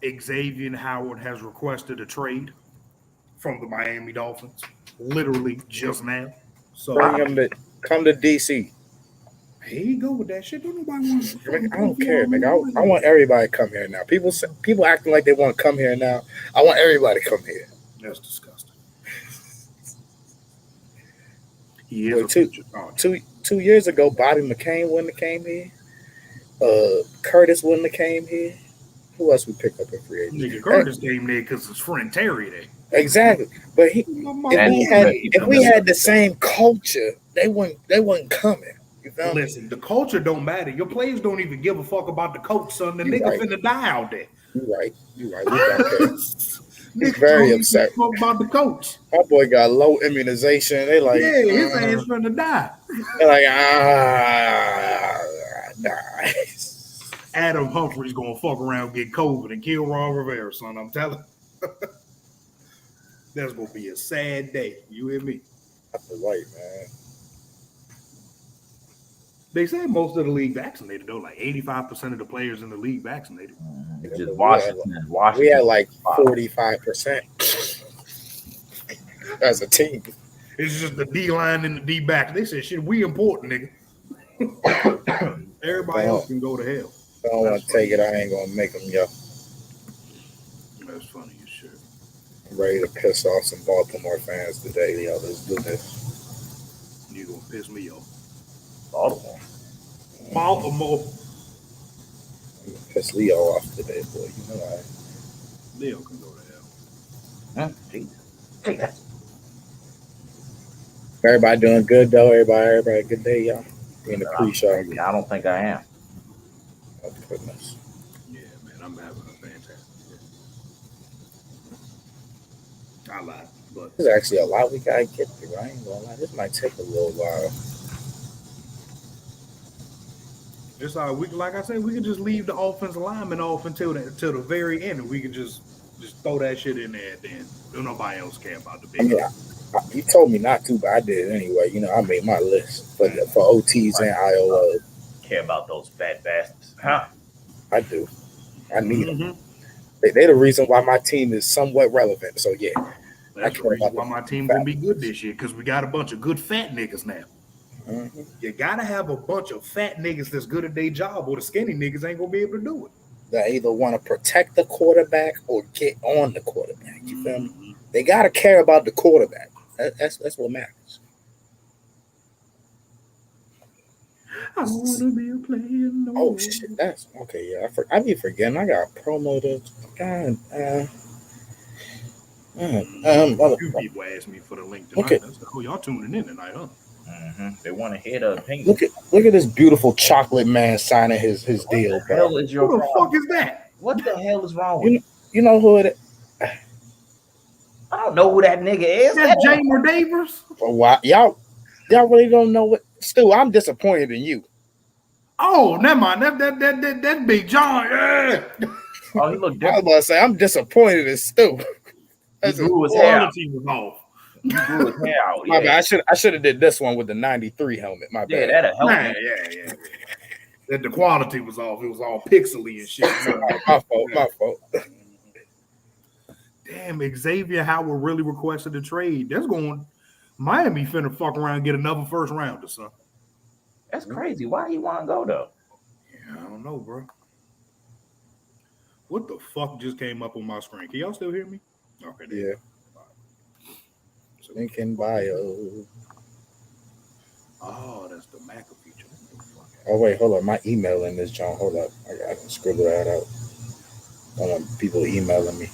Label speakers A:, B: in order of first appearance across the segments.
A: Xavier Howard has requested a trade from the Miami Dolphins, literally just now. So
B: Bring him to come to DC.
A: here you go with that shit. Don't nobody want to fucking
B: I
A: pay
B: don't
A: for
B: care,
A: y'all
B: nigga. I
A: anyway.
B: want everybody to come here now. People acting like they want to come here now. I want everybody to come here.
A: That's disgusting. He is
B: Boy,
A: a future Charger.
B: 2 years ago, Bobby McCain wouldn't have came here. Curtis wouldn't have came here. Who else we picked up in free agency?
A: Nigga Curtis came there because his friend Terry there.
B: Exactly, but
C: And
B: if we had the same culture, they wouldn't coming. You feel me?
A: Listen, the culture don't matter. Your players don't even give a fuck about the coach, son. The
B: You
A: nigga
B: right.
A: finna die out there.
B: You right. We don't care. He's
A: Niggas
B: very
A: don't
B: upset.
A: even fuck about the coach.
B: My boy got low immunization. They like,
A: Yeah, his ass finna die.
B: they're like, nice.
A: Adam Humphrey's gonna fuck around, get COVID, and kill Ron Rivera, son. I'm telling you. That's gonna be a sad day. You hear me?
B: That's right, man.
A: They say most of the league vaccinated though, like 85% of the players in the league vaccinated.
C: It's just Washington.
B: We had like 45% as a team.
A: It's just the D line and the D back. They said, "Shit, we important, nigga." Everybody else can go to hell.
B: I don't want to take it. I ain't gonna make them, yo.
A: That's funny as shit.
B: I'm ready to piss off some Baltimore fans today, yo. Let's do this.
A: You gonna piss me off?
C: Baltimore.
A: Baltimore.
B: I'm gonna piss Leo off today, boy. You know I.
A: Leo can go to hell.
C: Huh? Jesus.
B: Everybody doing good though. Everybody, good day, y'all. In the pre-show.
C: I don't think I am.
B: Oh goodness.
A: Yeah, man, I'm having a fantastic day. I lied, but
B: There's actually a lot we gotta get through. I ain't gonna lie. This might take a little while.
A: it's we like I said, we can just leave the offensive lineman off until the very end, and we can just throw that shit in there. Then nobody else care about the big.
B: You told me not to, but I did anyway. You know, I made my list for OTs and IOL.
C: Care about those fat bastards, huh?
B: I do. I need them. They're the reason why my team is somewhat relevant. So yeah,
A: that's the reason why my team gonna be good this year, because we got a bunch of good fat niggas now. Mm-hmm. You gotta have a bunch of fat niggas that's good at their job, or the skinny niggas ain't gonna be able to do it.
B: They either want to protect the quarterback or get on the quarterback. You feel me? They gotta care about the quarterback. That's what matters.
A: I wanna be a player. No.
B: Oh shit, that's okay. Yeah, I be forgetting. I got a promo to. God,
A: few people asked me for the link tonight. Okay. Oh, y'all tuning in tonight, huh?
C: Mm-hmm. They want to hear the opinion.
B: Look at this beautiful chocolate man signing his deal, bro.
A: Who the fuck is that?
C: What the hell is wrong with
B: you know who it is?
C: I don't know who that nigga is.
A: That's Jamer Davis.
B: Oh, wow. Y'all really don't know what? Stu, I'm disappointed in you.
A: Oh, never mind. That Big John. Yeah.
C: Oh, he looked different.
B: I was about to say I'm disappointed in Stu.
C: He grew his hair out.
A: He was off.
C: He grew his hair out.
B: My bad. I should have did this one with the '93 helmet. My bad.
C: Yeah, that'll help.
A: Yeah. That the quality was off. It was all pixely and shit.
B: My fault.
A: Damn, Xavier Howard really requested a trade. That's going. Miami finna fuck around and get another first rounder, son.
C: That's crazy. Why you want to go though?
A: Yeah, I don't know, bro. What the fuck just came up on my screen? Can y'all still hear me? Okay.
B: Yeah. Link in bio.
A: Oh, that's the McAfee feature.
B: Oh wait, hold on. My email in this John. Hold up. I can scribble that out. Hold on. People emailing me.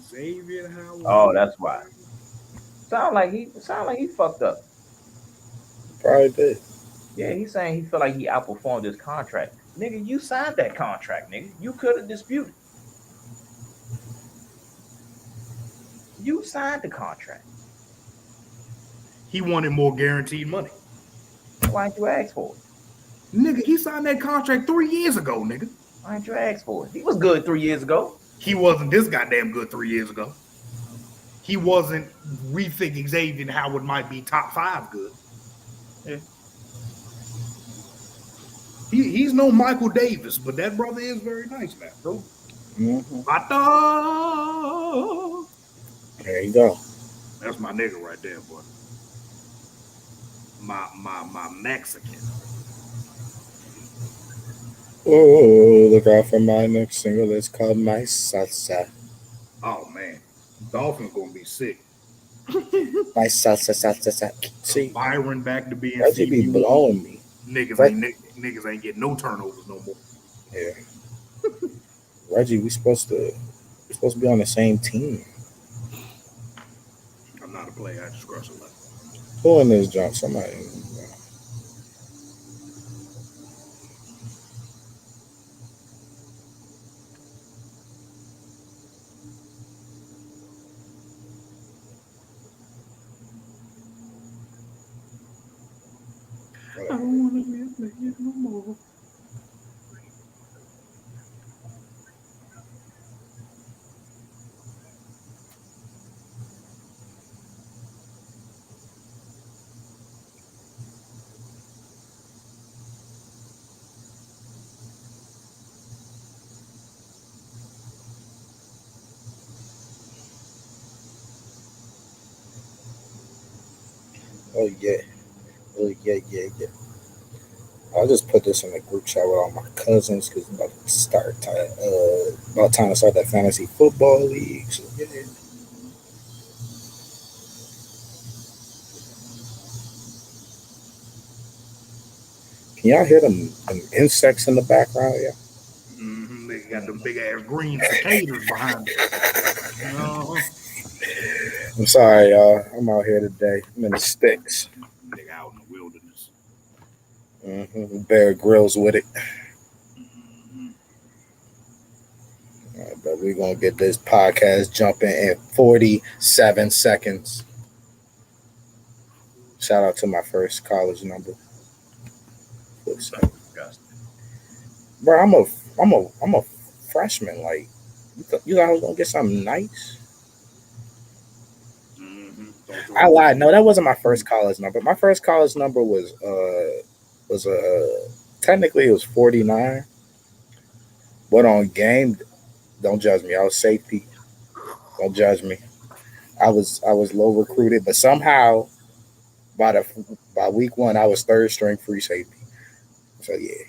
A: Xavier Howard.
C: Oh, that's why. Sound like he fucked up.
B: Probably did.
C: Yeah, he's saying he feel like he outperformed his contract. Nigga, you signed that contract, nigga. You could have disputed. You signed the contract.
A: He wanted more guaranteed money.
C: Why didn't you ask for it?
A: Nigga, he signed that contract 3 years ago, nigga.
C: Why didn't you ask for it? He was good 3 years ago.
A: He wasn't this goddamn good 3 years ago. He wasn't. We think Xavier Howard might be top 5 good.
C: Yeah.
A: He's no Michael Davis, but that brother is very nice now.
C: Who?
A: Pato.
B: There you go.
A: That's my nigga right there, boy. My Mexican.
B: Oh, look out for my next single. It's called My Salsa.
A: Oh man, Dolphins gonna be sick.
B: My salsa. See,
A: Byron back to being
B: Reggie be
A: CB1.
B: blowing me.
A: Niggas ain't getting no turnovers no more.
B: Yeah. Reggie, we're supposed to be on the same team.
A: I'm not a player. I just cross a line.
B: Who in this jump? Somebody.
A: I don't want to be a player no more.
B: Oh yeah. I'll just put this in the group chat with all my cousins because it's about time to start that fantasy football league. So yeah. Can y'all hear them insects in the background? Yeah.
A: Mm-hmm. They got them big ass green cicadas behind them.
B: I'm sorry, y'all. I'm out here today. I'm in the sticks.
A: Nigga out in the wilderness.
B: Bear Grylls with it.
A: Mm-hmm.
B: But we're going to get this podcast jumping in 47 seconds. Shout out to my first college number. Bro, I'm a freshman. Like, you thought I was going to get something nice?
A: Mm-hmm.
B: I lied. No, that wasn't my first college number. My first college number was technically it was 49. But on game, don't judge me. I was safety. Don't judge me. I was low recruited, but somehow by week 1 I was third string free safety. So yeah,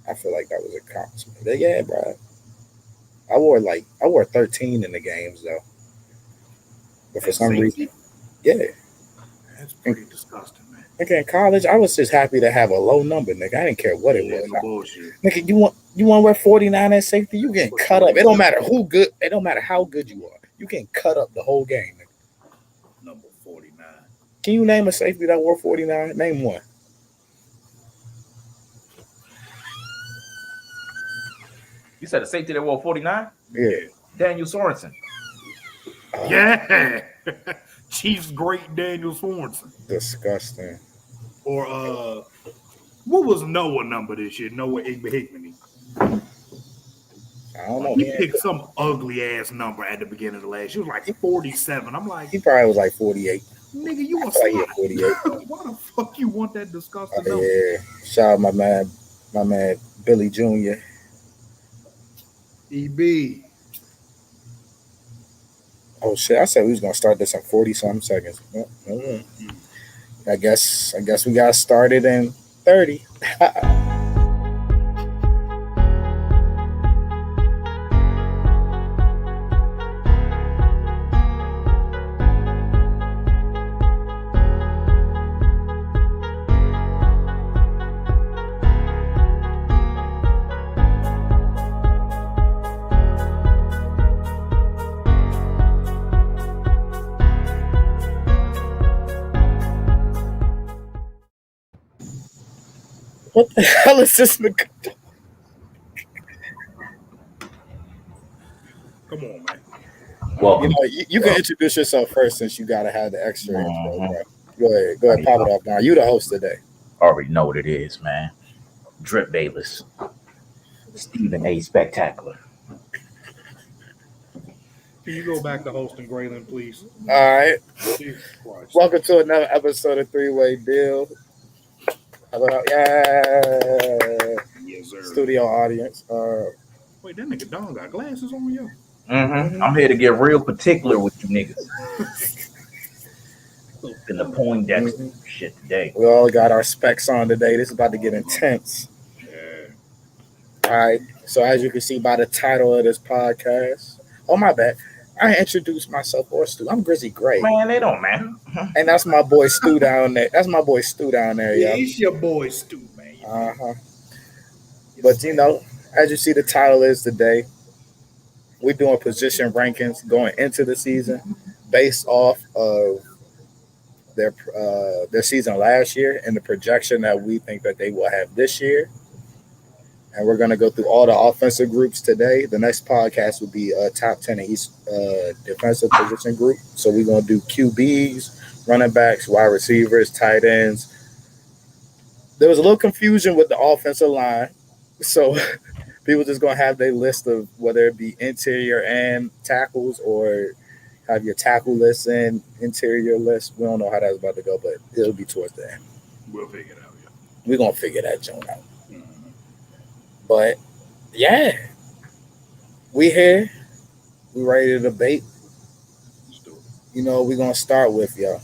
B: I feel like that was a accomplishment. But yeah, bro. I wore 13 in the games though. But for some reason, yeah.
A: That's pretty disgusting, man.
B: Nigga, in college, I was just happy to have a low number, nigga. I didn't care what it was.
A: No bullshit.
B: Nigga, you want to wear 49 at safety? You getting cut up. It don't matter who good. It don't matter how good you are. You getting cut up the whole game, nigga.
A: Number 49.
B: Can you name a safety that wore 49? Name one.
C: You said a safety that wore 49?
B: Yeah.
C: Daniel Sorensen.
A: Yeah. Chiefs great Daniel Sorensen.
B: Disgusting.
A: Or what was Noah number this year? Noah Hickman.
B: I don't know.
A: He picked some ugly ass number at the beginning of the last. She was like 47. I'm like,
B: he probably was like 48.
A: Nigga, you want
B: like 48.
A: Why the fuck you want that disgusting number?
B: Yeah. Shout out my man Billy Jr.
A: EB.
B: Oh shit! I said we was gonna start this in 40-something seconds. Mm-hmm. I guess we got started in 30. What the hell is this nigga?
A: Come on, man.
C: Welcome.
B: You can introduce yourself first since you gotta have the extra intro, bro. Go ahead, pop it off now. You the host today.
C: Already know what it is, man. Drip Bayless. Stephen A. Spectacular.
A: Can you go back to hosting Graylin, please?
B: All right.
A: Jesus Christ.
B: Welcome to another episode of Three Way Deal. How about yeah? studio audience.
A: Wait, that nigga Don got glasses on, yo.
C: I'm here to get real particular with you niggas. In the Poindexter shit today.
B: We all got our specs on today. This is about to get intense.
A: Yeah.
B: All right. So as you can see by the title of this podcast, oh my bad, I introduced myself or Stu. I'm Grizzy Gray,
C: Man, they don't matter.
B: and that's my boy Stu down there. That's my boy Stu down there,
A: Yeah,
B: yo.
A: it's your boy Stu, man.
B: But you know, as you see, the title is today. We're doing position rankings going into the season based off of their season last year and the projection that we think that they will have this year. And we're going to go through all the offensive groups today. The next podcast will be top 10 in each defensive position group. So we're going to do QBs, running backs, wide receivers, tight ends. There was a little confusion with the offensive line. So people just going to have their list of whether it be interior and tackles or have your tackle list and interior list. We don't know how that's about to go, but it'll be towards the end.
A: We'll figure it out, yeah.
B: We're going to figure that joint out. But yeah, we here. We ready to debate. You know, we're gonna start with y'all.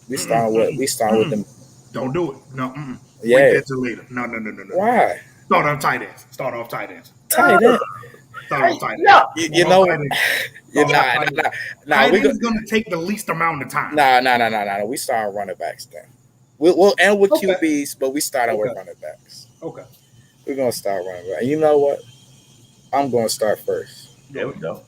B: We start with them.
A: Don't do it. No.
B: Yeah.
A: Wait that till later. No.
B: Why?
A: Start off tight ends. Start off tight ends.
B: Tight end. You know.
A: Tight end's gonna take the least amount of time.
B: Nah. We start running backs then. We'll end with
A: Okay.
B: QBs, but we started with running backs.
A: Okay.
B: We're gonna start running back. You know what? I'm gonna start first.
C: There we go.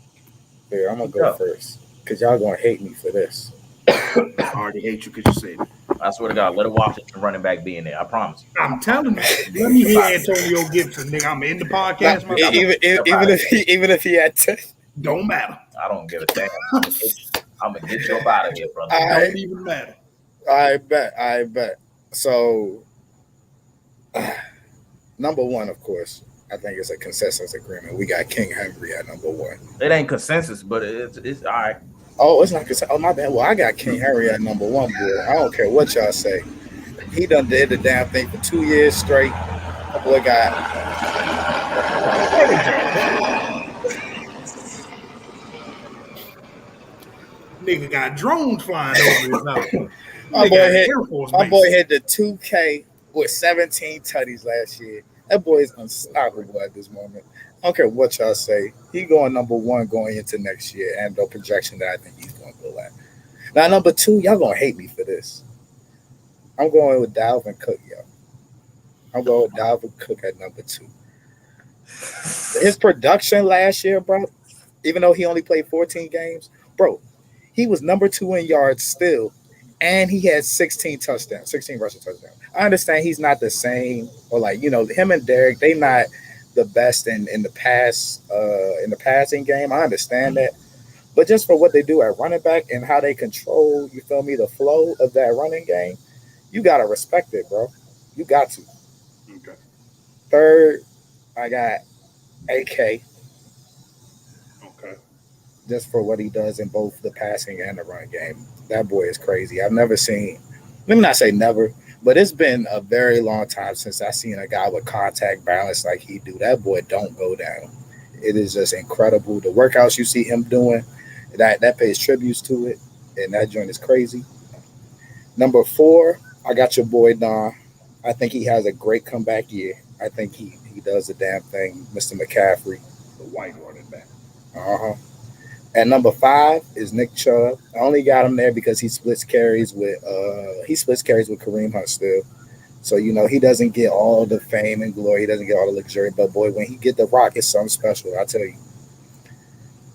B: Here, I'm gonna go first because y'all gonna hate me for this.
A: I already hate you because you said it.
C: I swear to God, let a Washington running back be in there. I promise you.
A: I'm telling you. Let me hear Antonio Gibson, nigga. I'm in the podcast.
B: Even if he had 10.
A: Don't matter.
C: I don't give a damn. I'm gonna get you up out of here, brother.
A: Don't even matter.
B: I bet. So, number one, of course, I think it's a consensus agreement. We got King Henry at number one.
C: It ain't consensus, but it's all right.
B: Oh, it's not consensus. Oh, my bad. Well, I got King Henry at number one, boy. I don't care what y'all say. He done did the damn thing for 2 years straight. My boy got...
A: Nigga got drones flying over his mouth.
B: My boy hit the 2K with 17 tutties last year. That boy is unstoppable at this moment. I don't care what y'all say. He going number one going into next year, and the projection that I think he's going to go at. Now, number two, y'all going to hate me for this. I'm going with Dalvin Cook, yo. I'm going with Dalvin Cook at number two. His production last year, bro, even though he only played 14 games, bro, he was number two in yards still, and he had 16 rushing touchdowns. I understand he's not the same, or like, you know, him and Derek, they not the best in the passing game. I understand that. But just for what they do at running back and how they control, you feel me, the flow of that running game, you got to respect it, bro. You got to.
A: Okay.
B: Third, I got AK.
A: Okay.
B: Just for what he does in both the passing and the run game. That boy is crazy. I've never seen, let me not say never, but it's been a very long time since I've seen a guy with contact balance like he do. That boy don't go down. It is just incredible. The workouts you see him doing, that pays tributes to it, and that joint is crazy. Number four, I got your boy Don. I think he has a great comeback year. I think he does the damn thing, Mr. McCaffrey.
A: The white running back.
B: And number five is Nick Chubb. I only got him there because he splits carries with Kareem Hunt still. So, you know, he doesn't get all the fame and glory. He doesn't get all the luxury. But, boy, when he get the rock, it's something special, I tell you.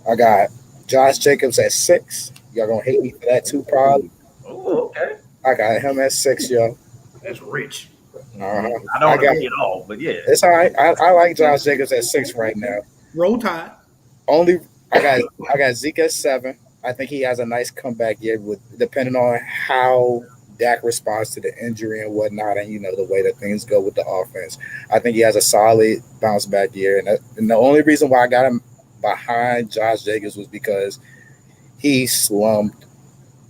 B: I got Josh Jacobs at 6. Y'all going to hate me for that too, probably.
C: Oh, okay.
B: I got him at 6, yo.
A: That's rich.
C: I don't agree at all, but yeah.
B: It's all right. I like Josh Jacobs at 6 right now.
A: Roll Tide.
B: I got Zeke at 7. I think he has a nice comeback year depending on how Dak responds to the injury and whatnot, and you know the way that things go with the offense. I think he has a solid bounce back year, and the only reason why I got him behind Josh Jacobs was because he slummed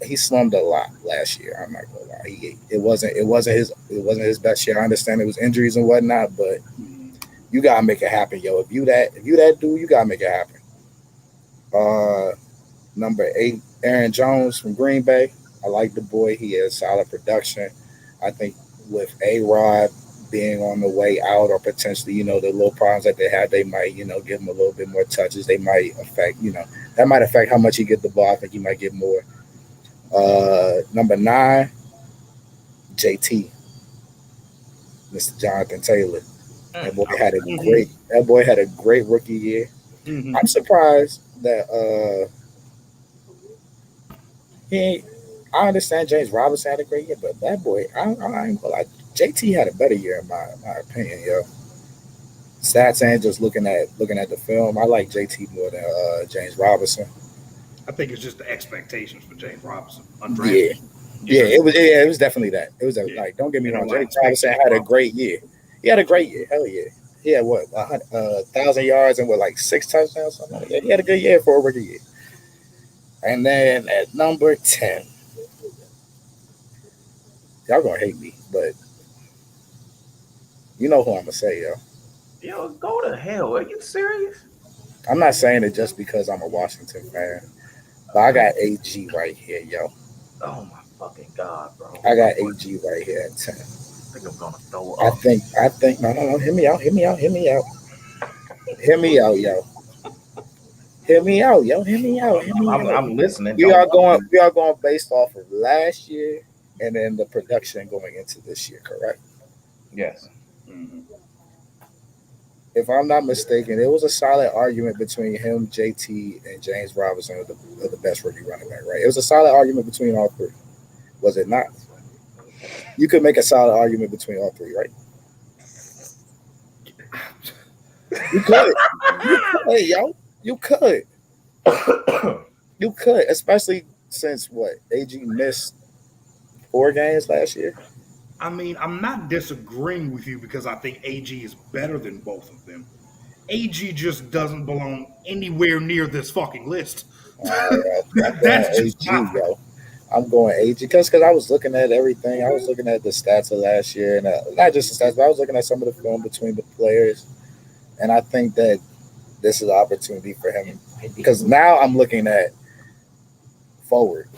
B: a lot last year. I'm not gonna lie. It wasn't his best year. I understand it was injuries and whatnot, but You gotta make it happen, yo. If you that dude, you gotta make it happen. Uh, Number 8, Aaron Jones from Green Bay. I like the boy. He has solid production. I think with A Rod being on the way out, or potentially, the little problems that they have, they might, give him a little bit more touches. They might affect, that might affect how much he get the ball. I think he might get more. Number 9, JT, Mr. Jonathan Taylor.
C: I was
B: That boy had a great rookie year.
A: Mhm.
B: I'm surprised that he ain't, I understand James Robinson had a great year, but that boy, I ain't gonna lie, JT had a better year in my opinion, yo. Stats and just looking at the film, I like JT more than James Robinson.
A: I think it's just the expectations for James Robinson,
B: Yeah,
A: undrafted. You
B: yeah,
A: know,
B: it was definitely that. It was
A: yeah.
B: like, don't get me
A: You know
B: wrong,
A: what? I
B: James
A: expect
B: Robinson
A: James
B: had a
A: Robinson.
B: great year. He had a great year. Hell yeah. He had what, 1,000 yards and what, like 6 touchdowns, something like that. He had a good year for a rookie year. And then at number 10, y'all gonna hate me, but you know who I'm gonna say, yo.
C: yo, go to hell. Are you serious?
B: I'm not saying it just because I'm a Washington fan, but I got AG right here, yo.
C: Oh my fucking god, bro.
B: I got AG right here at 10.
C: I think I'm gonna throw
B: I
C: up.
B: think, I think, no, no, no, hear me out, hear me out, hear me out, hear me out, yo. Hear me out, yo. Hear me out, hear me out.
C: I'm listening.
B: We
C: Don't
B: are
C: jump
B: going,
C: in.
B: we are going based off of last year and then the production going into this year, correct?
C: Yes.
A: Mhm.
B: If I'm not mistaken, it was a solid argument between him, JT, and James Robinson of the best rookie running back, right? It was a solid argument between all three, was it not? You could make a solid argument between all three, right? You could. You could, yo. You could. You could, especially since what? AG missed 4 games last year.
A: I mean, I'm not disagreeing with you because I think AG is better than both of them. AG just doesn't belong anywhere near this fucking list.
B: I'm going
A: That's just my
B: AG, yo. I'm going AG because I was looking at everything. I was looking at the stats of last year, and not just the stats, but I was looking at some of the film between the players, and I think that this is an opportunity for him because now I'm looking at forward.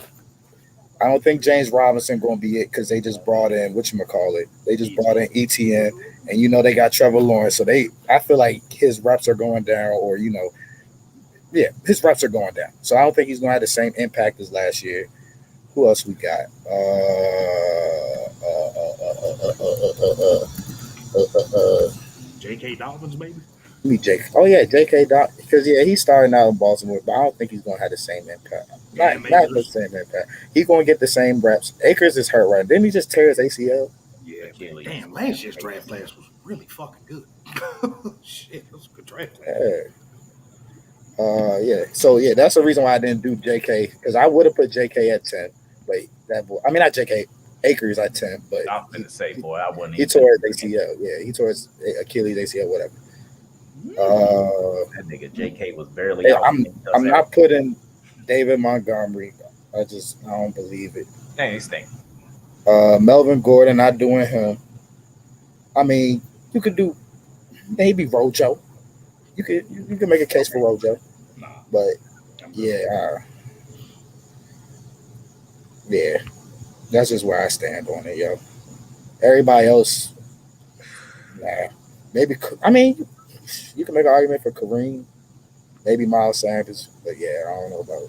B: I don't think James Robinson going to be it because they just brought in what you call it. They just brought in ETN, and they got Trevor Lawrence, so I feel like his reps are going down, or yeah, his reps are going down. So I don't think he's going to have the same impact as last year. Who else we got?
A: J.K. Dobbins, maybe.
B: Me, Jake. Oh yeah, J.K. Dot. Because yeah, he's starting out in Baltimore, but I don't think he's gonna have the same impact.
A: Cam
B: Not the
A: Akers.
B: same impact. He's gonna get the same reps. Akers is hurt right. Didn't he just tear his ACL?
A: Yeah, man.
C: Achilles.
A: Damn, last year's draft class was really fucking good. Shit, that was a good draft class.
B: Yeah. Yeah. So yeah, that's the reason why I didn't do J.K. because I would have put J.K. at 10, but that boy. I mean, not J.K. Akers at 10, but
C: I was gonna say, boy, I wouldn't
B: he
C: even been
B: tore his
C: thinking.
B: ACL. Yeah, he tore his Achilles ACL, whatever.
A: Mm.
B: Uh,
C: That nigga JK was barely
B: yeah,
C: out.
B: I'm
C: And he does
B: I'm not
C: everything.
B: putting David Montgomery. I don't believe it.
C: Man, he stink.
B: Melvin Gordon, not doing him. I mean, you could do maybe Rojo. You could make a case for
A: Okay.
B: Rojo,
A: Nah,
B: but
A: I'm good
B: yeah,
A: on Rojo.
B: yeah, that's just where I stand on it, yo. Everybody else, nah. Maybe I mean, you can make an argument for Kareem, maybe Miles Sanders, but yeah, I don't know about.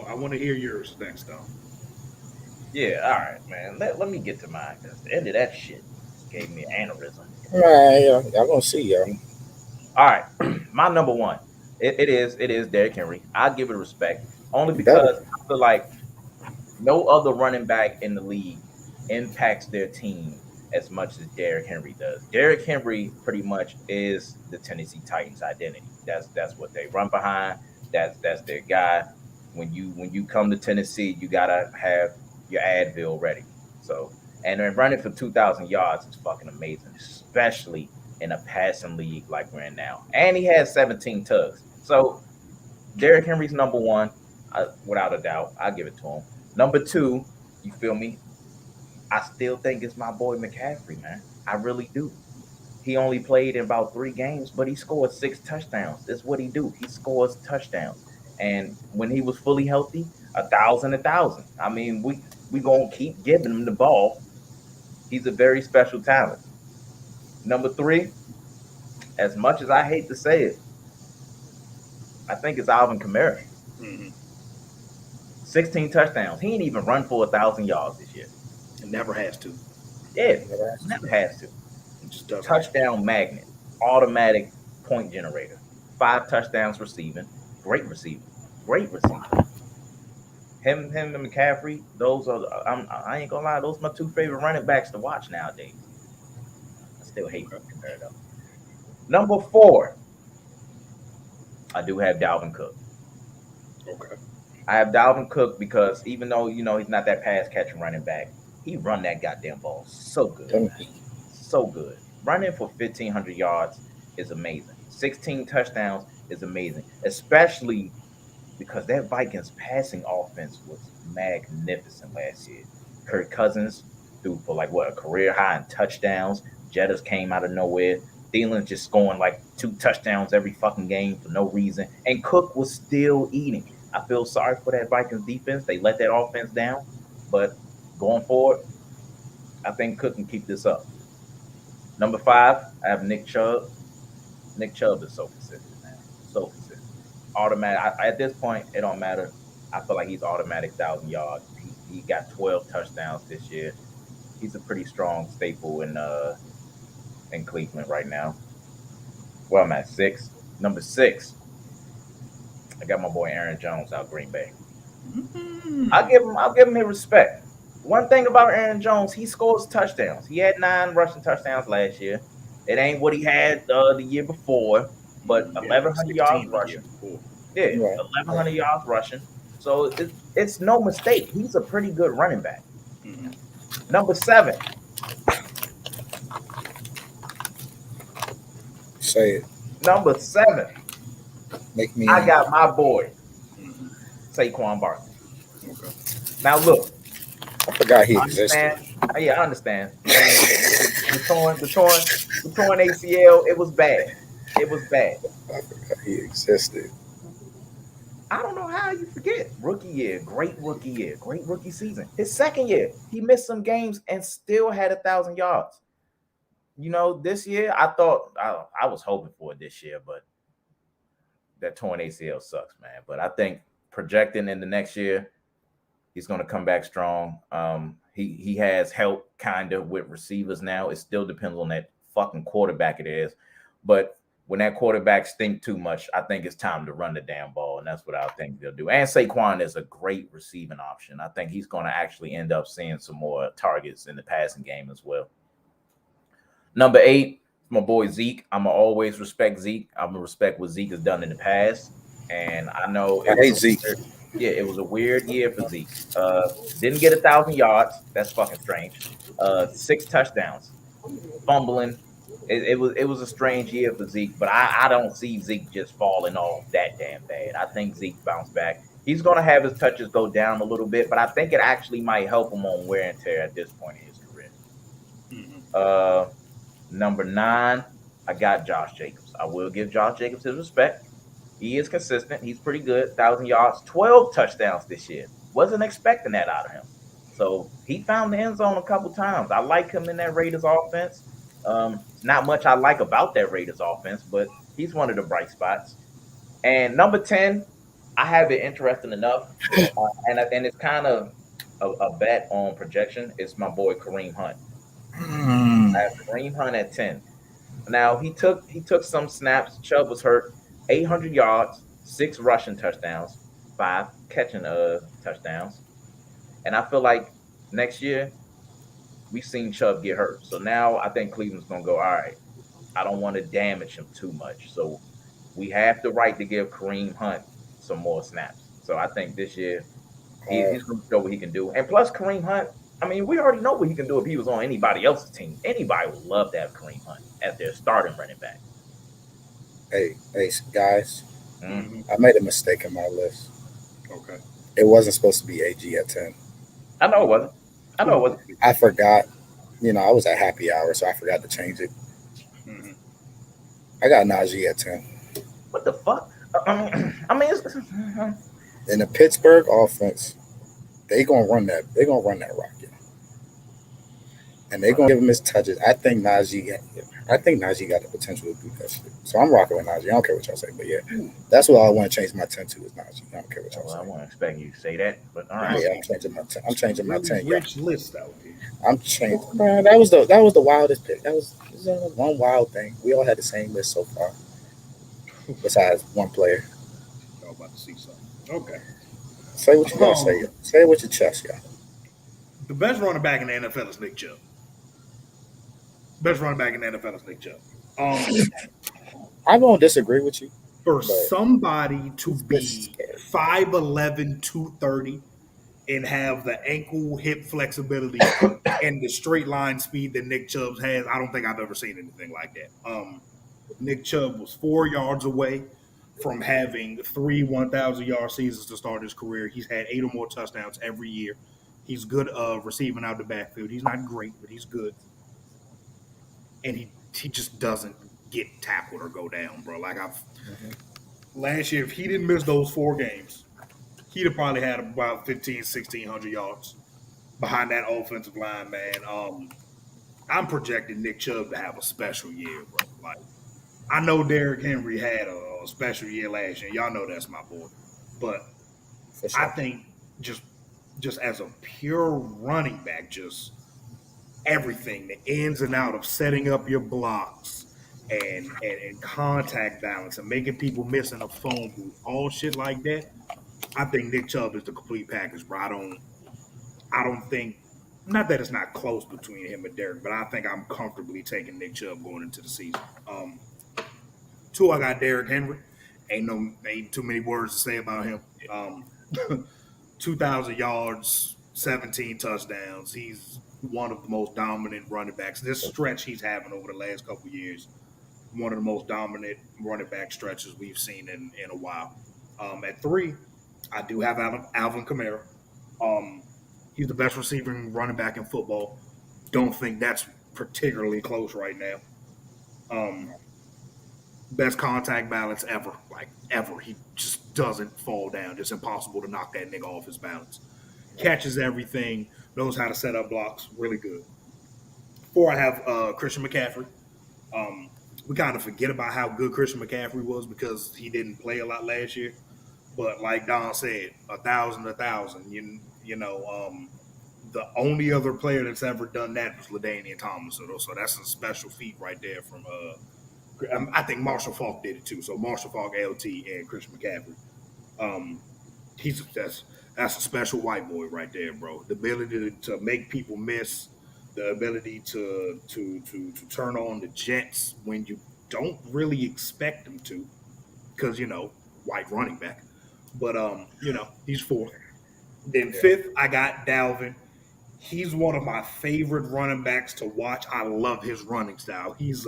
A: I want to hear yours next, though.
C: Yeah, all right, man. Let me get to mine because the end of that shit gave me an aneurysm.
B: Right, y'all gonna see, yo.
C: All right, my number one. It is Derrick Henry. I give it respect only
B: Better.
C: because I feel like no other running back in the league impacts their team as much as Derrick Henry does. Derrick Henry pretty much is the Tennessee Titans identity. That's what they run behind. That's their guy. When you come to Tennessee, you gotta have your Advil ready. So and then running for 2,000 yards is fucking amazing, especially in a passing league like we're in now. And he has 17 tugs. So Derrick Henry's number one, without a doubt. I give it to him. Number two, you feel me? I still think it's my boy McCaffrey, man. I really do. He only played in about 3 games, but he scored 6 touchdowns. That's what he do. He scores touchdowns. And when he was fully healthy, 1,000. I mean, we gonna keep giving him the ball. He's a very special talent. Number three, as much as I hate to say it, I think it's Alvin Kamara.
A: Mm-hmm.
C: 16 touchdowns. He ain't even run for 1,000 yards this year.
A: It never has to.
C: Yeah, never has to.
A: It just doesn't.
C: Touchdown magnet, automatic point generator. 5 touchdowns receiving. Great receiver. Great receiver. Him and McCaffrey, those are I ain't gonna lie, those are my 2 favorite running backs to watch nowadays. I still hate Kamara though. Number 4, I do have Dalvin Cook.
A: Okay.
C: I have Dalvin Cook because even though he's not that pass catching running back, he run that goddamn ball so good, man. So good. Running for 1,500 yards is amazing. 16 touchdowns is amazing, especially because that Vikings passing offense was magnificent last year. Kirk Cousins threw for like a career high in touchdowns. Jettas came out of nowhere. Thielen just scoring like 2 touchdowns every fucking game for no reason. And Cook was still eating. I feel sorry for that Vikings defense. They let that offense down. But going forward, I think Cook can keep this up. Number 5, I have Nick Chubb. Nick Chubb is so consistent, man. So consistent. Automatic. At this point, it don't matter. I feel like he's automatic 1,000 yards. He got 12 touchdowns this year. He's a pretty strong staple in Cleveland right now. Well, I'm at 6. Number 6, I got my boy Aaron Jones out Green Bay.
A: Mm-hmm.
C: I'll give him his respect. One thing about Aaron Jones, he scores touchdowns. He had 9 rushing touchdowns last year. It ain't what he had the year before, but 1,100 yards rushing. Yeah, 1,100 yards rushing. So it's no mistake. He's a pretty good running back.
A: Mm-hmm.
C: Number 7.
B: Say it.
C: Number 7.
B: Make me.
C: I got my boy,
A: Mm-hmm.
C: Saquon Barkley.
A: Okay.
C: Now look,
B: I forgot he existed.
C: Yeah, I understand. The torn ACL, it was bad. It was bad.
B: I forgot he existed.
C: I don't know how you forget. Rookie year, great rookie season. His second year, he missed some games and still had 1,000 yards. This year, I thought I was hoping for it this year, but that torn ACL sucks, man. But I think projecting in the next year, he's going to come back strong. He has help kind of with receivers now. It still depends on that fucking quarterback it is. But when that quarterback stink too much, I think it's time to run the damn ball, and that's what I think they'll do. And Saquon is a great receiving option. I think he's going to actually end up seeing some more targets in the passing game as well. Number 8, my boy Zeke. I'm going to always respect Zeke. I'm going to respect what Zeke has done in the past. And I know
B: I hate Zeke.
C: It was a weird year for Zeke. Didn't get 1,000 yards. That's fucking strange. 6 touchdowns. Fumbling. It was a strange year for Zeke, but I don't see Zeke just falling off that damn bad. I think Zeke bounced back. He's going to have his touches go down a little bit, but I think it actually might help him on wear and tear at this point in his career.
A: Mm-hmm.
C: Number 9, I got Josh Jacobs. I will give Josh Jacobs his respect. He is consistent. He's pretty good. 1,000 yards, 12 touchdowns this year. Wasn't expecting that out of him. So he found the end zone a couple times. I like him in that Raiders offense. Not much I like about that Raiders offense, but he's one of the bright spots. And number 10, I have it interesting enough, and it's kind of a bet on projection. It's my boy Kareem Hunt. I have Kareem Hunt at 10. Now he took some snaps. Chubb was hurt. 800 yards, 6 rushing touchdowns, 5 catching touchdowns. And I feel like next year we've seen Chubb get hurt. So now I think Cleveland's gonna go, all right, I don't want to damage him too much. So we have the right to give Kareem Hunt some more snaps. So I think this year he's gonna show what he can do. And plus Kareem Hunt, I mean, we already know what he can do if he was on anybody else's team. Anybody would love to have Kareem Hunt as their starting running back.
B: Hey, guys,
C: Mm-hmm.
B: I made a mistake in my list.
A: Okay.
B: It wasn't supposed to be AG at 10.
C: I know it wasn't. I know it was.
B: I forgot. I was at happy hour, so I forgot to change it.
A: Mhm.
B: I got Najee at 10.
C: What the fuck? I mean,
B: In the Pittsburgh offense, they gonna run that. They gonna run that rock, and they gonna give him his touches. I think Najee got the potential to do that shit. So I'm rocking with Najee. I don't care what y'all say, but yeah, that's what I want to change my 10 to is Najee. I don't care what y'all
C: well, I
B: say.
C: wasn't expecting you to say that, but all
A: Y'all
C: right.
B: Yeah,
A: got
B: I'm changing my 10. I'm changing my
A: really
B: 10. Yeah,
A: rich list out here.
B: I'm changing. Man, that was the wildest pick. That was one wild thing. We all had the same list so far, besides one player.
A: Y'all about to see something. Okay.
B: Say what you gotta say.
A: Um,
B: Yeah. Say it with your chest, yeah.
A: the best running back in the NFL is Nick Chubb. Best running back in the NFL is Nick Chubb. Um,
B: I won't disagree with you,
A: for
B: but
A: somebody to
B: this list is
A: be
B: scary.
A: 5'11", 230, and have the ankle hip flexibility and the straight line speed that Nick Chubb has, I don't think I've ever seen anything like that. Nick Chubb was 4 yards away from having three 1,000-yard seasons to start his career. He's had 8 or more touchdowns every year. He's good receiving out the backfield. He's not great, but he's good. And he just doesn't get tackled or go down, bro. Like I've
B: Mhm.
A: last year, if he didn't miss those 4 games, he'd have probably had about 15, 1,600 yards behind that offensive line, man. I'm projecting Nick Chubb to have a special year, bro. Like I know Derrick Henry had a special year last year. Y'all know that's my boy, but
B: For
A: I
B: sure.
A: think just just as a pure running back, just everything, the ins and out of setting up your blocks and contact balance and making people miss in a phone booth, all shit like that. I think Nick Chubb is the complete package, bro. I don't think not that it's not close between him and Derek, but I think I'm comfortably taking Nick Chubb going into the season. Two, I got Derrick Henry. Ain't too many words to say about him. 2,000 yards, 17 touchdowns. He's one of the most dominant running backs. This stretch he's having over the last couple of years, one of the most dominant running back stretches we've seen in a while. At three, I do have Alvin Kamara. Um, he's the best receiving running back in football. Don't think that's particularly close right now. Um, best contact balance ever, like ever. He just doesn't fall down. It's impossible to knock that nigga off his balance. Catches everything, knows how to set up blocks, really good. Four, I have Christian McCaffrey. Um, we kind of forget about how good Christian McCaffrey was because he didn't play a lot last year. But like Don said, 1,000, 1,000. The only other player that's ever done that was LaDainian Thomas. So that's a special feat right there from I think Marshall Falk did it too. So Marshall Falk, LT, and Christian McCaffrey. Um, he's that's a special white boy right there, bro. The ability to make people miss, the ability to turn on the Jets when you don't really expect them to, because white running back. But he's fourth. Then
B: Yeah.
A: fifth, I got Dalvin. He's one of my favorite running backs to watch. I love his running style. He's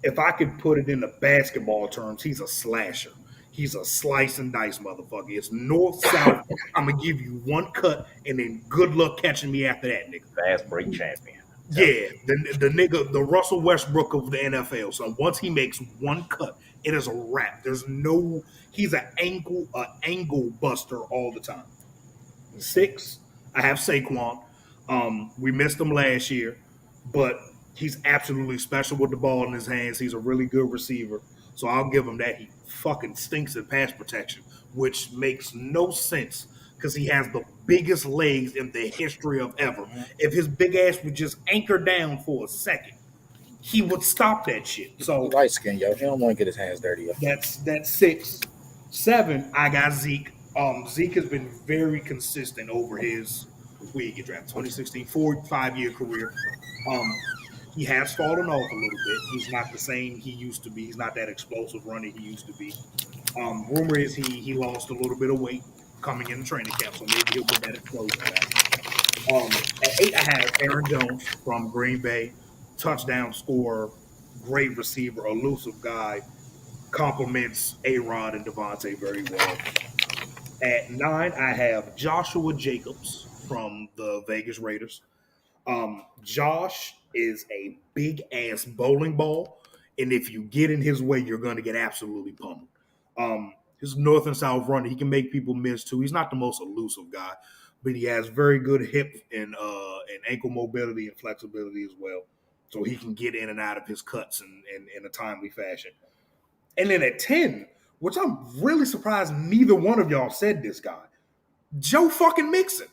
A: if I could put it into basketball terms, he's a slasher. He's a slice and dice motherfucker. It's north south. I'm gonna give you one cut, and then good luck catching me after that, nigga.
C: Fast break champion.
A: Yeah, the nigga, the Russell Westbrook of the NFL. So once he makes one cut, it is a wrap. There's no. He's an angle buster all the time. Six, I have Saquon. We missed him last year, but he's absolutely special with the ball in his hands. He's a really good receiver. So I'll give him that. He fucking stinks at pass protection, which makes no sense because he has the biggest legs in the history of ever. If his big ass would just anchor down for a second, he would stop that shit.
B: He
A: So
B: light skinned, yo. He don't want to get his hands dirty, yo.
A: that's six. Seven, I got Zeke. Zeke has been very consistent over his where he get drafted 2016 4 5 year career. Um, he has fallen off a little bit. He's not the same he used to be. He's not that explosive runner he used to be. Rumor is he lost a little bit of weight coming in the training camp, so maybe he'll get that explosion back. At eight, I have Aaron Jones from Green Bay, touchdown scorer, great receiver, elusive guy, complements A Rod and Devontae very well. At nine, I have Joshua Jacobs. from the Vegas Raiders. Josh is a big ass bowling ball, and if you get in his way, you're going to get absolutely pummeled. His north and south runner, he can make people miss too. He's not the most elusive guy, but he has very good hip and ankle mobility and flexibility as well, so he can get in and out of his cuts in a timely fashion. And then at 10, which I'm really surprised neither one of y'all said this guy, Joe fucking Mixon.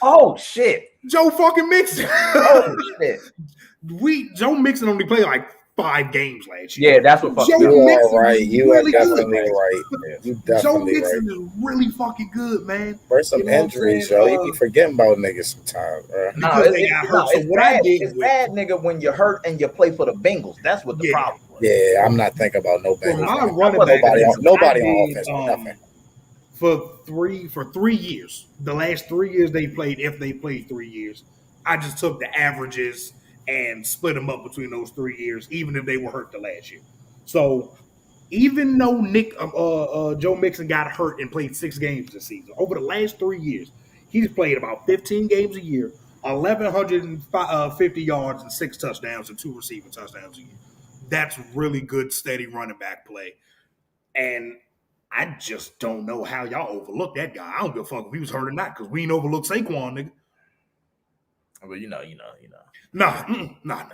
C: Oh shit!
A: Joe fucking Mixon.
C: Oh shit!
A: Joe Mixon only played like 5 games last year.
C: Yeah, that's what fucked
A: Joe
C: me up.
B: You are
A: Mixon
B: right.
A: is
B: You
A: really
B: are
A: good.
B: definitely right. You
A: Joe
B: definitely
A: Mixon
B: right.
A: is really fucking good, man.
B: There's some
A: You know what I'm
B: injuries,
A: saying?
B: yo. You be forgetting about niggas sometimes, bro.
C: No,
A: Because they got hurt. So
C: it's
A: what I
C: bad.
A: did
C: It's
A: with
C: bad, nigga, when you're hurt and you play for the Bengals. That's what the
A: Yeah.
C: problem was.
B: Yeah, I'm not thinking about no
A: for
B: Bengals.
A: my
B: Man.
A: running back,
B: Nobody
A: I
B: on
A: did,
B: offense or nothing.
A: for 3 years. The last 3 years they played, if they played 3 years, I just took the averages and split them up between those 3 years, even if they were hurt the last year. So even though Joe Mixon got hurt and played 6 games this season, over the last 3 years, he's played about 15 games a year, 1,150 yards and 6 touchdowns and 2 receiving touchdowns a year. That's really good, steady running back play. And I just don't know how y'all overlooked that guy. I don't give a fuck if he was hurt or not, because we ain't overlooked Saquon, nigga.
C: But you know.
A: Nah.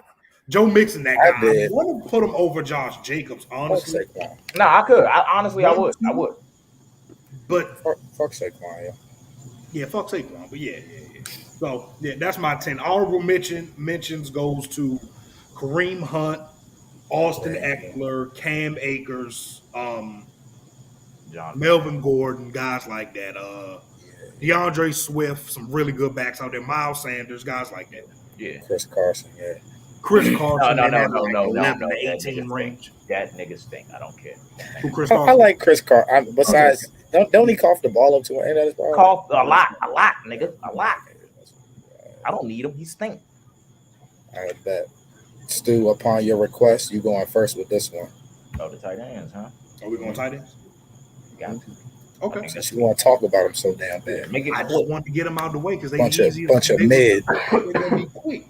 A: Joe Mixon, that guy.
B: I did.
A: I want to put him over Josh Jacobs, honestly.
B: Fuck Saquon.
C: No, I could. I would.
A: But
B: Fuck Saquon, yo.
A: yeah, fuck Saquon. But yeah. So yeah, that's my 10. Honorable mentions goes to Kareem Hunt, Austin Eckler, Cam Akers, Melvin Gordon, guys like that. DeAndre Swift, some really good backs out there. Miles Sanders, guys like that.
C: Yeah.
B: Chris Carson, yeah.
A: Chris Carson,
C: No.
A: 11 to 18 range.
C: That nigga stink. I don't care.
A: Who Chris
B: I
A: Carson?
B: like Chris Carson. Besides, don't he cough the ball up to end of his ball?
C: Cough a lot, nigga, a lot. I don't need him. He stink.
B: I bet. Stu, upon your request, you going first with this one.
C: Oh, the tight ends, huh?
A: Are we going tight ends?
C: Got to.
A: Okay.
B: Since you want to talk about him so damn bad.
C: Make it
A: I
C: quick.
A: just want to get them out of the way because they
B: Bunch
A: easy.
B: of mid.
A: They're gonna be quick.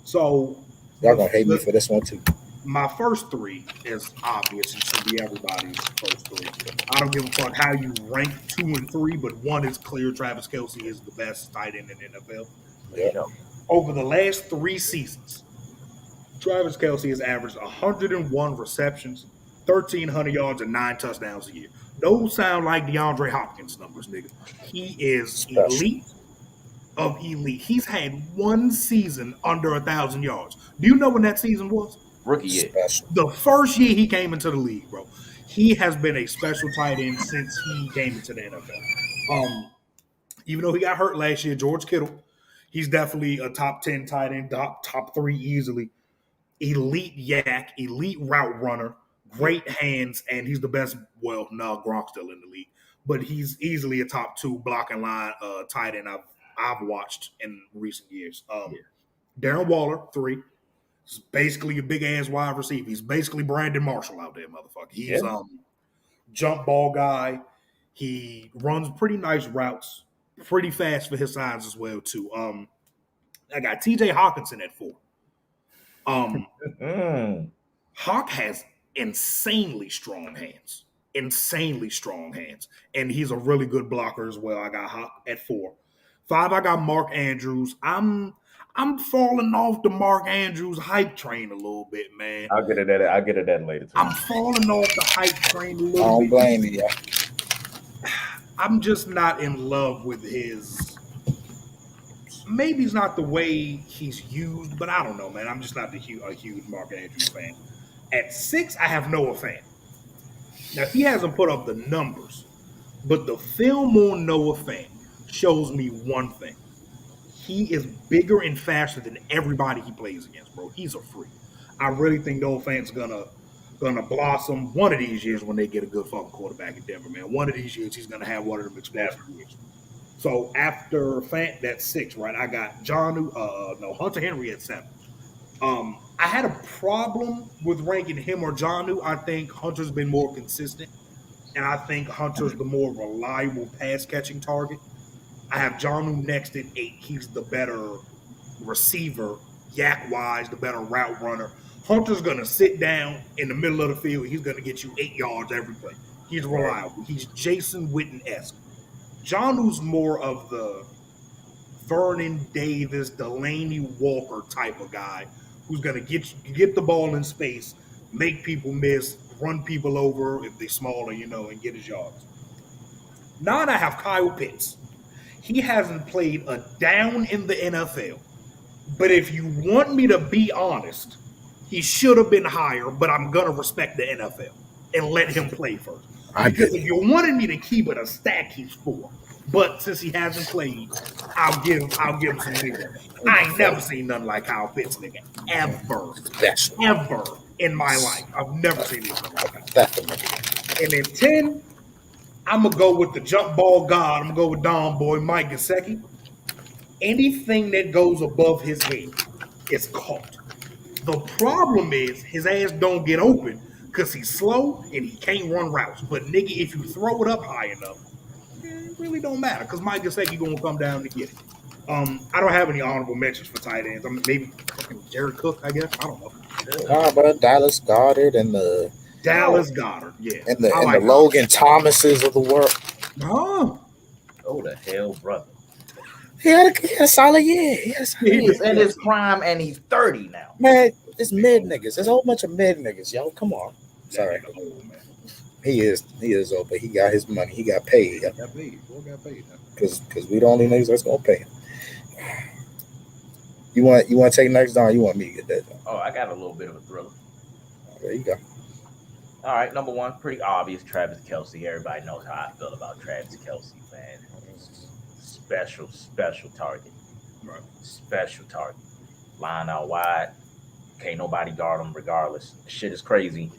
A: So
B: Y'all gonna hate me for this one too.
A: my first 3 is obvious. It should be everybody's first 3. I don't give a fuck how you rank 2 and 3, but 1 is clear. Travis Kelce is the best tight end in the NFL.
B: Yep.
A: Over the last 3 seasons, Travis Kelce has averaged 101 receptions, 1,300 yards, and 9 touchdowns a year. Those sound like DeAndre Hopkins numbers, nigga. He is
B: Special.
A: elite of elite. He's had 1 season under 1,000 yards. Do you know when that season was?
C: Rookie year.
B: Special.
A: The first year he came into the league, bro. He has been a special tight end since he came into the NFL. Even though he got hurt last year, George Kittle, he's definitely a top 10 tight end, top 3 easily. Elite yak, elite route runner, great hands, and he's the best. Well, no, Gronk's still in the league, but he's easily a top 2 blocking line tight end I've watched in recent years. Darren Waller, 3. He's basically a big ass wide receiver. He's basically Brandon Marshall out there, motherfucker. He's jump ball guy. He runs pretty nice routes, pretty fast for his size as well too. I got TJ Hawkinson at 4. Hawk has insanely strong hands, and he's a really good blocker as well. I got Hawk at 4. 5, I got Mark Andrews. I'm falling off the Mark Andrews hype train a little bit, man.
C: I'll get it at later too.
A: I'm falling off the hype train a
B: I
A: little
B: don't
A: bit.
B: blame you. Yeah.
A: I'm just not in love with his. Maybe it's not the way he's used, but I don't know, man. I'm just not a huge Mark Andrews fan. At 6, I have Noah Fant. Now, he hasn't put up the numbers, but the film on Noah Fant shows me one thing. He is bigger and faster than everybody he plays against, bro. He's a freak. I really think Noah Fant's gonna blossom one of these years when they get a good fucking quarterback in Denver, man. One of these years he's gonna have one of them explosive years. So after Fant, that's 6, right? I got Hunter Henry at 7. I had a problem with ranking him or Jonnu. I think Hunter's been more consistent, and I think Hunter's the more reliable pass catching target. I have Johnu next at 8. He's the better receiver, yak wise, the better route runner. Hunter's going to sit down in the middle of the field. He's going to get you 8 yards every play. He's
C: Right.
A: reliable. He's Jason Witten esque. Johnu's more of the Vernon Davis, Delaney Walker type of guy who's going to get the ball in space, make people miss, run people over if they're smaller, and get his yards. 9, I have Kyle Pitts. He hasn't played a down in the NFL. But if you want me to be honest, he should have been higher, but I'm going to respect the NFL and let him play first.
B: I
A: Because
B: get
A: if you wanted me to keep it a stack, he's 4. But since he hasn't played, I'll give him some leeway. I ain't never seen nothing like Kyle Pitts, nigga. Ever.
B: that's
A: Ever in my life. I've never seen anything like that.
B: definitely.
A: And then 10, I'm going to go with the jump ball god. I'm going to go with Don Boy, Mike Gesicki. Anything that goes above his head is caught. The problem is his ass don't get open because he's slow and he can't run routes. But nigga, if you throw it up high enough, it really don't matter because Mike Gesicki gonna come down to get it. I don't have any honorable mentions for tight ends. I mean, maybe fucking Jared Cook, I guess. I don't know.
B: Nah, but Dallas Goddard and the
A: Dallas Goddard, yeah.
B: and
A: I
B: the
A: like
B: Logan Thomases of the world.
A: Goddard.
C: Oh the hell, brother.
B: He had a solid year. He had a solid
A: He
C: He's
B: year.
C: in his prime and he's 30 now.
B: Man, it's mid niggas. There's a whole bunch of mid niggas, yo. Come on. Sorry.
A: That nigga old, man.
B: He is old, but he got his money. He got paid.
A: Got paid. Boy got paid.
B: Because we the only niggas that's gonna pay him. You want to take next down? You want me to get that down?
C: Oh, I got a little bit of a thriller.
B: There you go.
C: All right, number 1, pretty obvious, Travis Kelce. Everybody knows how I feel about Travis Kelce, man. Special target.
A: Right.
C: Special target. Line out wide. Can't nobody guard him regardless. Shit is crazy.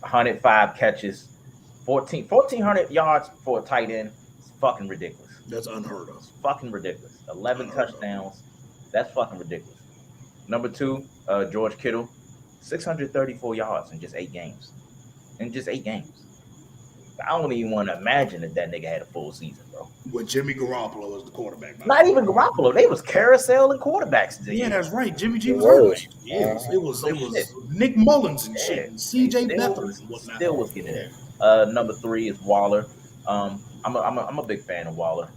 C: 105 catches, 1,400 yards for a tight end. It's fucking ridiculous.
A: That's unheard of.
C: It's fucking ridiculous. 11
A: Unheard of.
C: touchdowns. That's fucking ridiculous. Number 2, George Kittle, 634 yards in just 8 games. In just 8 games. I don't even want to imagine that nigga had a full season, bro.
A: With Jimmy Garoppolo as the quarterback.
C: Not even Garoppolo. They was carouseling quarterbacks.
A: Yeah, that's right. Jimmy G
B: It
A: was hurt.
B: was.
A: Yeah, it was
C: Shit.
A: Nick Mullins and
C: Yeah.
A: shit, and CJ
C: Still
A: Beathard
C: was-
A: and whatnot.
C: Still was getting there. Number 3 is Waller. I'm a big fan of Waller.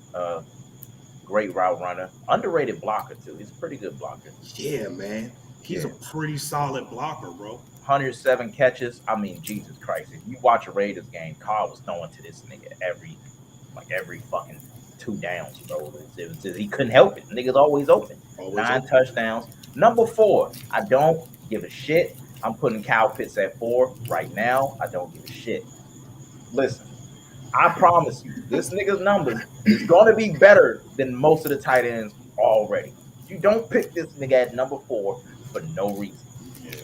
C: Great route runner, underrated blocker too. He's a pretty good blocker.
A: Yeah, man. He's
C: Yeah.
A: a pretty solid blocker, bro.
C: 107 catches. I mean, Jesus Christ! If you watch a Raiders game, Carl was throwing to this nigga every fucking 2 downs, bro. It was just, he couldn't help it. Niggas always open.
A: Always
C: 9
A: open.
C: touchdowns. Number 4, I don't give a shit. I'm putting Kyle Pitts at 4 right now. I don't give a shit. Listen, I promise you, this nigga's numbers is going to be better than most of the tight ends already. You don't pick this nigga at number 4 for no reason.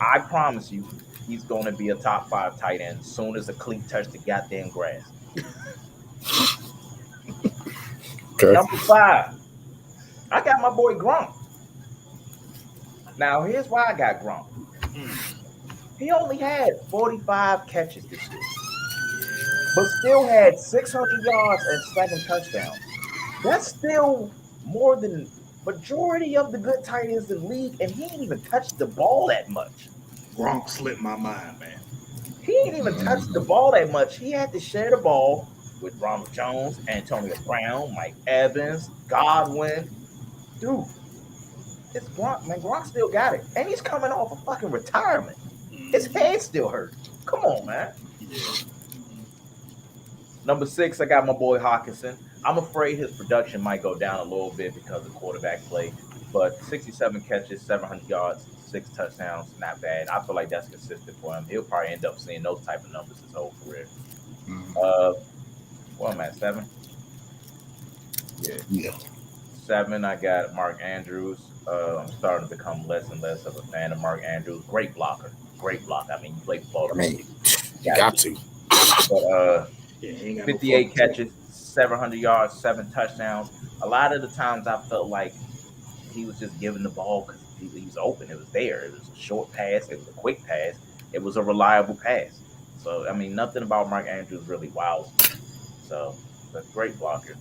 C: I promise you, he's going to be a top 5 tight end as soon as a cleat touch the goddamn grass.
B: Okay.
C: Number 5, I got my boy Gronk. Now, here's why I got Gronk. He only had 45 catches this year, but still had 600 yards and 7 touchdowns. That's still more than majority of the good tight ends in the league, and he ain't even touched the ball that much.
A: Gronk slipped my mind, man.
C: He ain't even touched the ball that much. He had to share the ball with Ronald Jones, Antonio Brown, Mike Evans, Godwin. Dude, it's Gronk, man. Gronk still got it. And he's coming off a fucking retirement. His head still hurt. Come on, man.
A: Yeah.
C: Number 6, I got my boy Hawkinson. I'm afraid his production might go down a little bit because of quarterback play, but 67 catches, 700 yards, 6 touchdowns, not bad. I feel like that's consistent for him. He'll probably end up seeing those type of numbers his whole career. What am I at, 7?
B: Yeah.
C: 7, I got Mark Andrews. I'm starting to become less and less of a fan of Mark Andrews. Great blocker. I mean, you play football.
B: I mean, you got to.
C: But,
A: Yeah, he ain't got no
C: 58
A: fucking-
C: catches, 700 yards, 7 touchdowns. A lot of the times I felt like he was just giving the ball because he was open. It was there. It was a short pass. It was a quick pass. It was a reliable pass. So, I mean, nothing about Mark Andrews really wows me. So, but great blocker.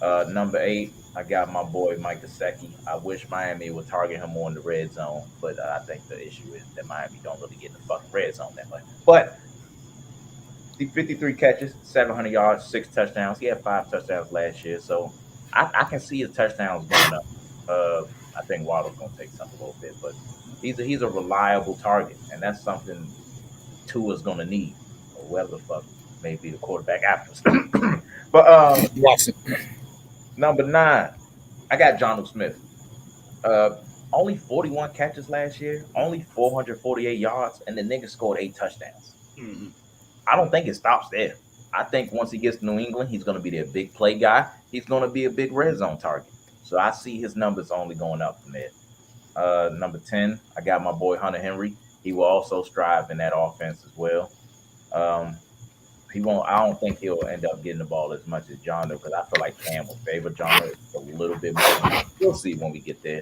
C: Number 8, I got my boy Mike Gesicki. I wish Miami would target him more in the red zone, but I think the issue is that Miami don't really get in the fucking red zone that much. But the 53 catches, 700 yards, 6 touchdowns. He had 5 touchdowns last year, so I can see his touchdowns going up. I think Waddle's going to take some a little bit, but he's a reliable target, and that's something Tua's going to need, or whoever the fuck may be the quarterback after us. But
B: Watson.
C: number 9, I got John Smith. Uh, only 41 catches last year, only 448 yards, and the nigga scored 8 touchdowns.
A: Mhm.
C: I don't think it stops there. I think once he gets to New England, he's going to be their big play guy. He's going to be a big red zone target. So I see his numbers only going up from there. Number 10, I got my boy Hunter Henry. He will also strive in that offense as well. Um, he won't. I don't think he'll end up getting the ball as much as John because I feel like Cam will favor John a little bit more. We'll see when we get there.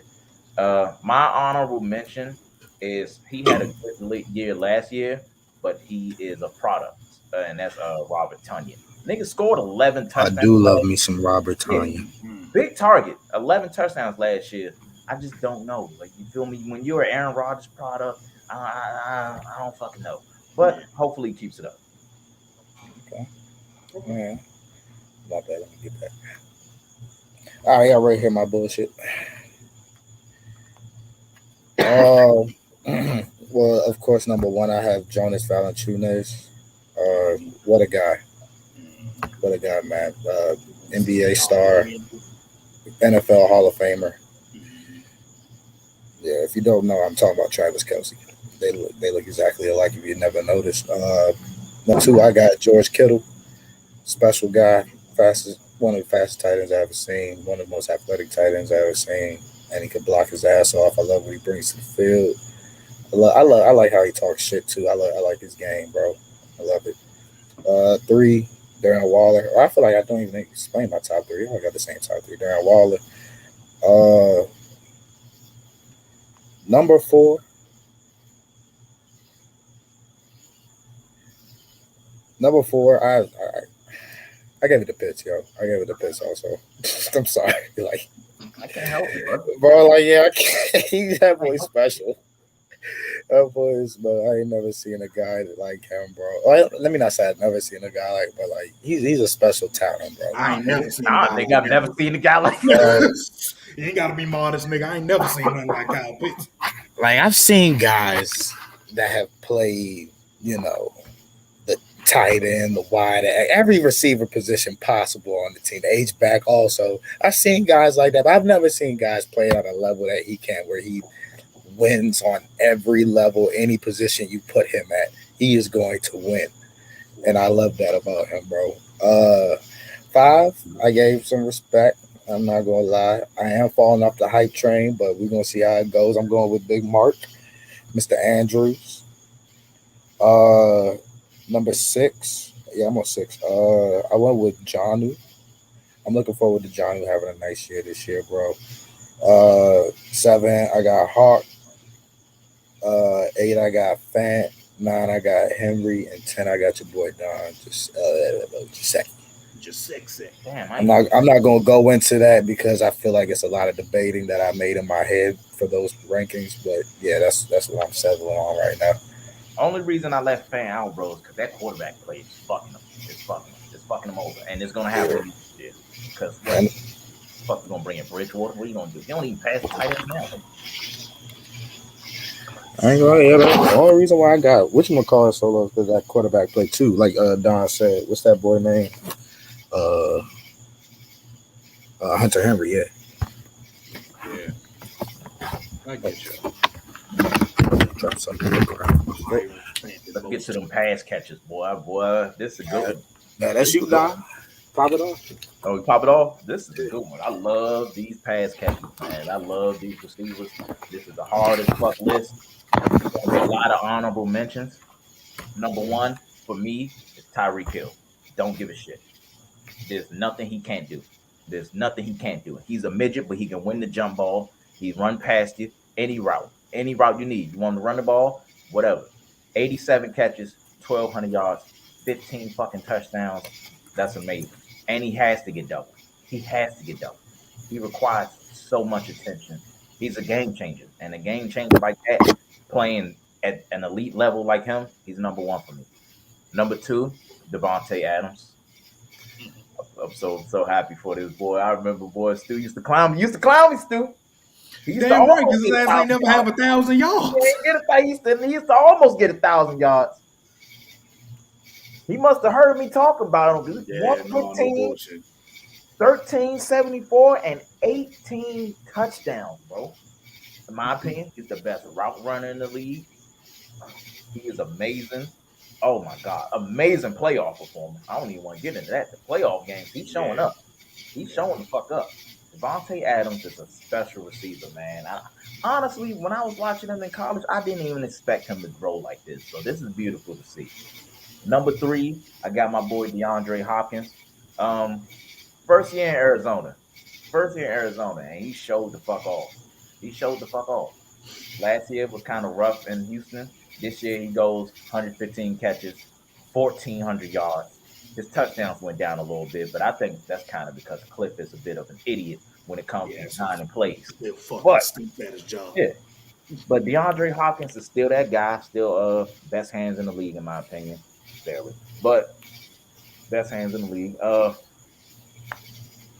C: My honorable mention is he had a good year last year, but he is a product, and that's Robert Tunyon. Nigga scored 11
B: I
C: touchdowns.
B: do love me some Robert
C: Yeah,
B: Tanya.
A: Mhm.
C: big target, 11 touchdowns last year. I just don't know. Like you feel me? When you're an Aaron Rodgers product, I don't fucking know.
A: Yeah.
C: But hopefully he keeps it up.
B: Okay. Yeah. Not bad. Let me get that. All right, I right here my bullshit. Uh, well, of course, number one, I have Jonas Valanciunas. What a guy! What a guy, man! NBA star, NFL Hall of Famer.
A: Mhm.
B: Yeah, if you don't know, I'm talking about Travis Kelsey. They look exactly alike. If you never noticed. Number two, I got George Kittle, special guy, fastest one of the fastest tight ends I've ever seen, one of the most athletic tight ends I've ever seen, and he can block his ass off. I love what he brings to the field. I like how he talks shit too. I like his game, bro. I love it. Three, Darren Waller. I feel like I don't even explain my top three. I got the same top three. Darren Waller. Uh, number four. Number four. I gave it the Pitts, yo. I gave it the Pitts also. I'm sorry, like,
C: I can't help it, bro.
B: bro. Like, yeah, I can't. He's that boy special. That boy is, but I ain't never seen a guy like him, bro. Well, let me not say I've never seen a guy like, but like he's a special talent, bro.
A: I ain't never seen a
C: Nah,
A: guy
C: nigga,
A: like
C: I've never
A: him.
C: seen a guy like
B: Uh,
C: that.
A: You ain't gotta be modest, nigga. I ain't never seen nothing like Kyle Pitts.
B: like I've seen guys that have played, you know, the tight end, the wide, every receiver position possible on the team. The H back also. I've seen guys like that, but I've never seen guys play at a level that he can, where he wins on every level, any position you put him at, he is going to win. And I love that about him, bro. Five, I gave some respect. I'm not gonna lie. I am falling off the hype train, but we're gonna see how it goes. I'm going with Big Mark, Mr. Andrews. Uh, number six. Yeah, I'm on six. I went with Johnu. I'm looking forward to Johnu having a nice year this year, bro. Seven, I got Hawk. Eight, I got Fant. Nine, I got Henry, and 10, I got your boy Don. Just second.
A: Just sexy.
C: Damn, I
B: I'm
C: ain't
B: not. I'm not gonna go into that because I feel like it's a lot of debating that I made in my head for those rankings. But yeah, that's what I'm settling on right now.
C: only reason I left Fan out, bro, is because that quarterback play is fucking him. It's fucking him over, and it's gonna happen
B: Yeah,
C: again this year. Because what
B: and
C: fuck you gonna bring in Bridgewater? What are you gonna do? You don't even pass the tight end now.
B: I ain't gonna. Yeah, that's the only reason why I got which one call it so low because that quarterback play too. Like Don said, what's that boy name? Uh, Hunter Henry. Yeah,
A: Yeah, I get you.
B: drop something on the ground.
A: Fire Fant the
C: Let's get to
A: most.
C: them pass catches, boy. Boy, this is a good one.
B: Yeah, that's you, Don. Pop it off.
C: Oh, we pop it off. This is a good one. I love these pass catches, man. I love these receivers. This is the hardest fuck list. It's gonna be a lot of honorable mentions. Number one for me is Tyreek Hill. Don't give a shit. There's nothing he can't do. There's nothing he can't do. He's a midget, but he can win the jump ball. He run past you any route you need. You want to run the ball, whatever. 87 catches, 1,200 yards, 15 fucking touchdowns. That's amazing. And he has to get double. He has to get double. He requires so much attention. He's a game changer, and a game changer like that, playing at an elite level like him, he's number one for me. Number two, Devontae Adams. I'm so happy for this boy. I remember boy Stu used to clown me. Used to clown me, Stu. He used to
A: Damn right, because
C: almost
A: his
C: get a
A: ass ain't
C: thousand
A: never have
C: yards.
A: 1,000
C: He
A: yards.
C: ain't get a almost get 1,000 yards. He must have heard me talk about him.
A: Yeah, no
C: 115,
A: bullshit.
C: 1374, and 18 touchdowns, bro. In my opinion, he's the best route runner in the league. He is amazing. Oh my god, amazing playoff performance. I don't even want to get into that. The playoff games, he's showing
A: Yeah,
C: up. He's showing the fuck up. Devontae Adams is a special receiver, man. Honestly, when I was watching him in college, I didn't even expect him to grow like this. So this is beautiful to see. Number three, I got my boy DeAndre Hopkins. Um, first year in Arizona. First year in Arizona, and he showed the fuck off. He showed the fuck off. Last year was kind of rough in Houston. This year he goes 115 catches, 1,400 yards. His touchdowns went down a little bit, but I think that's kind of because Cliff is a bit of an idiot when it comes to
A: yeah,
C: designing plays.
A: still fucking
C: But
A: stupid at his job.
C: yeah, but DeAndre Hopkins is still that guy, still best hands in the league in my opinion, barely, but best hands in the league.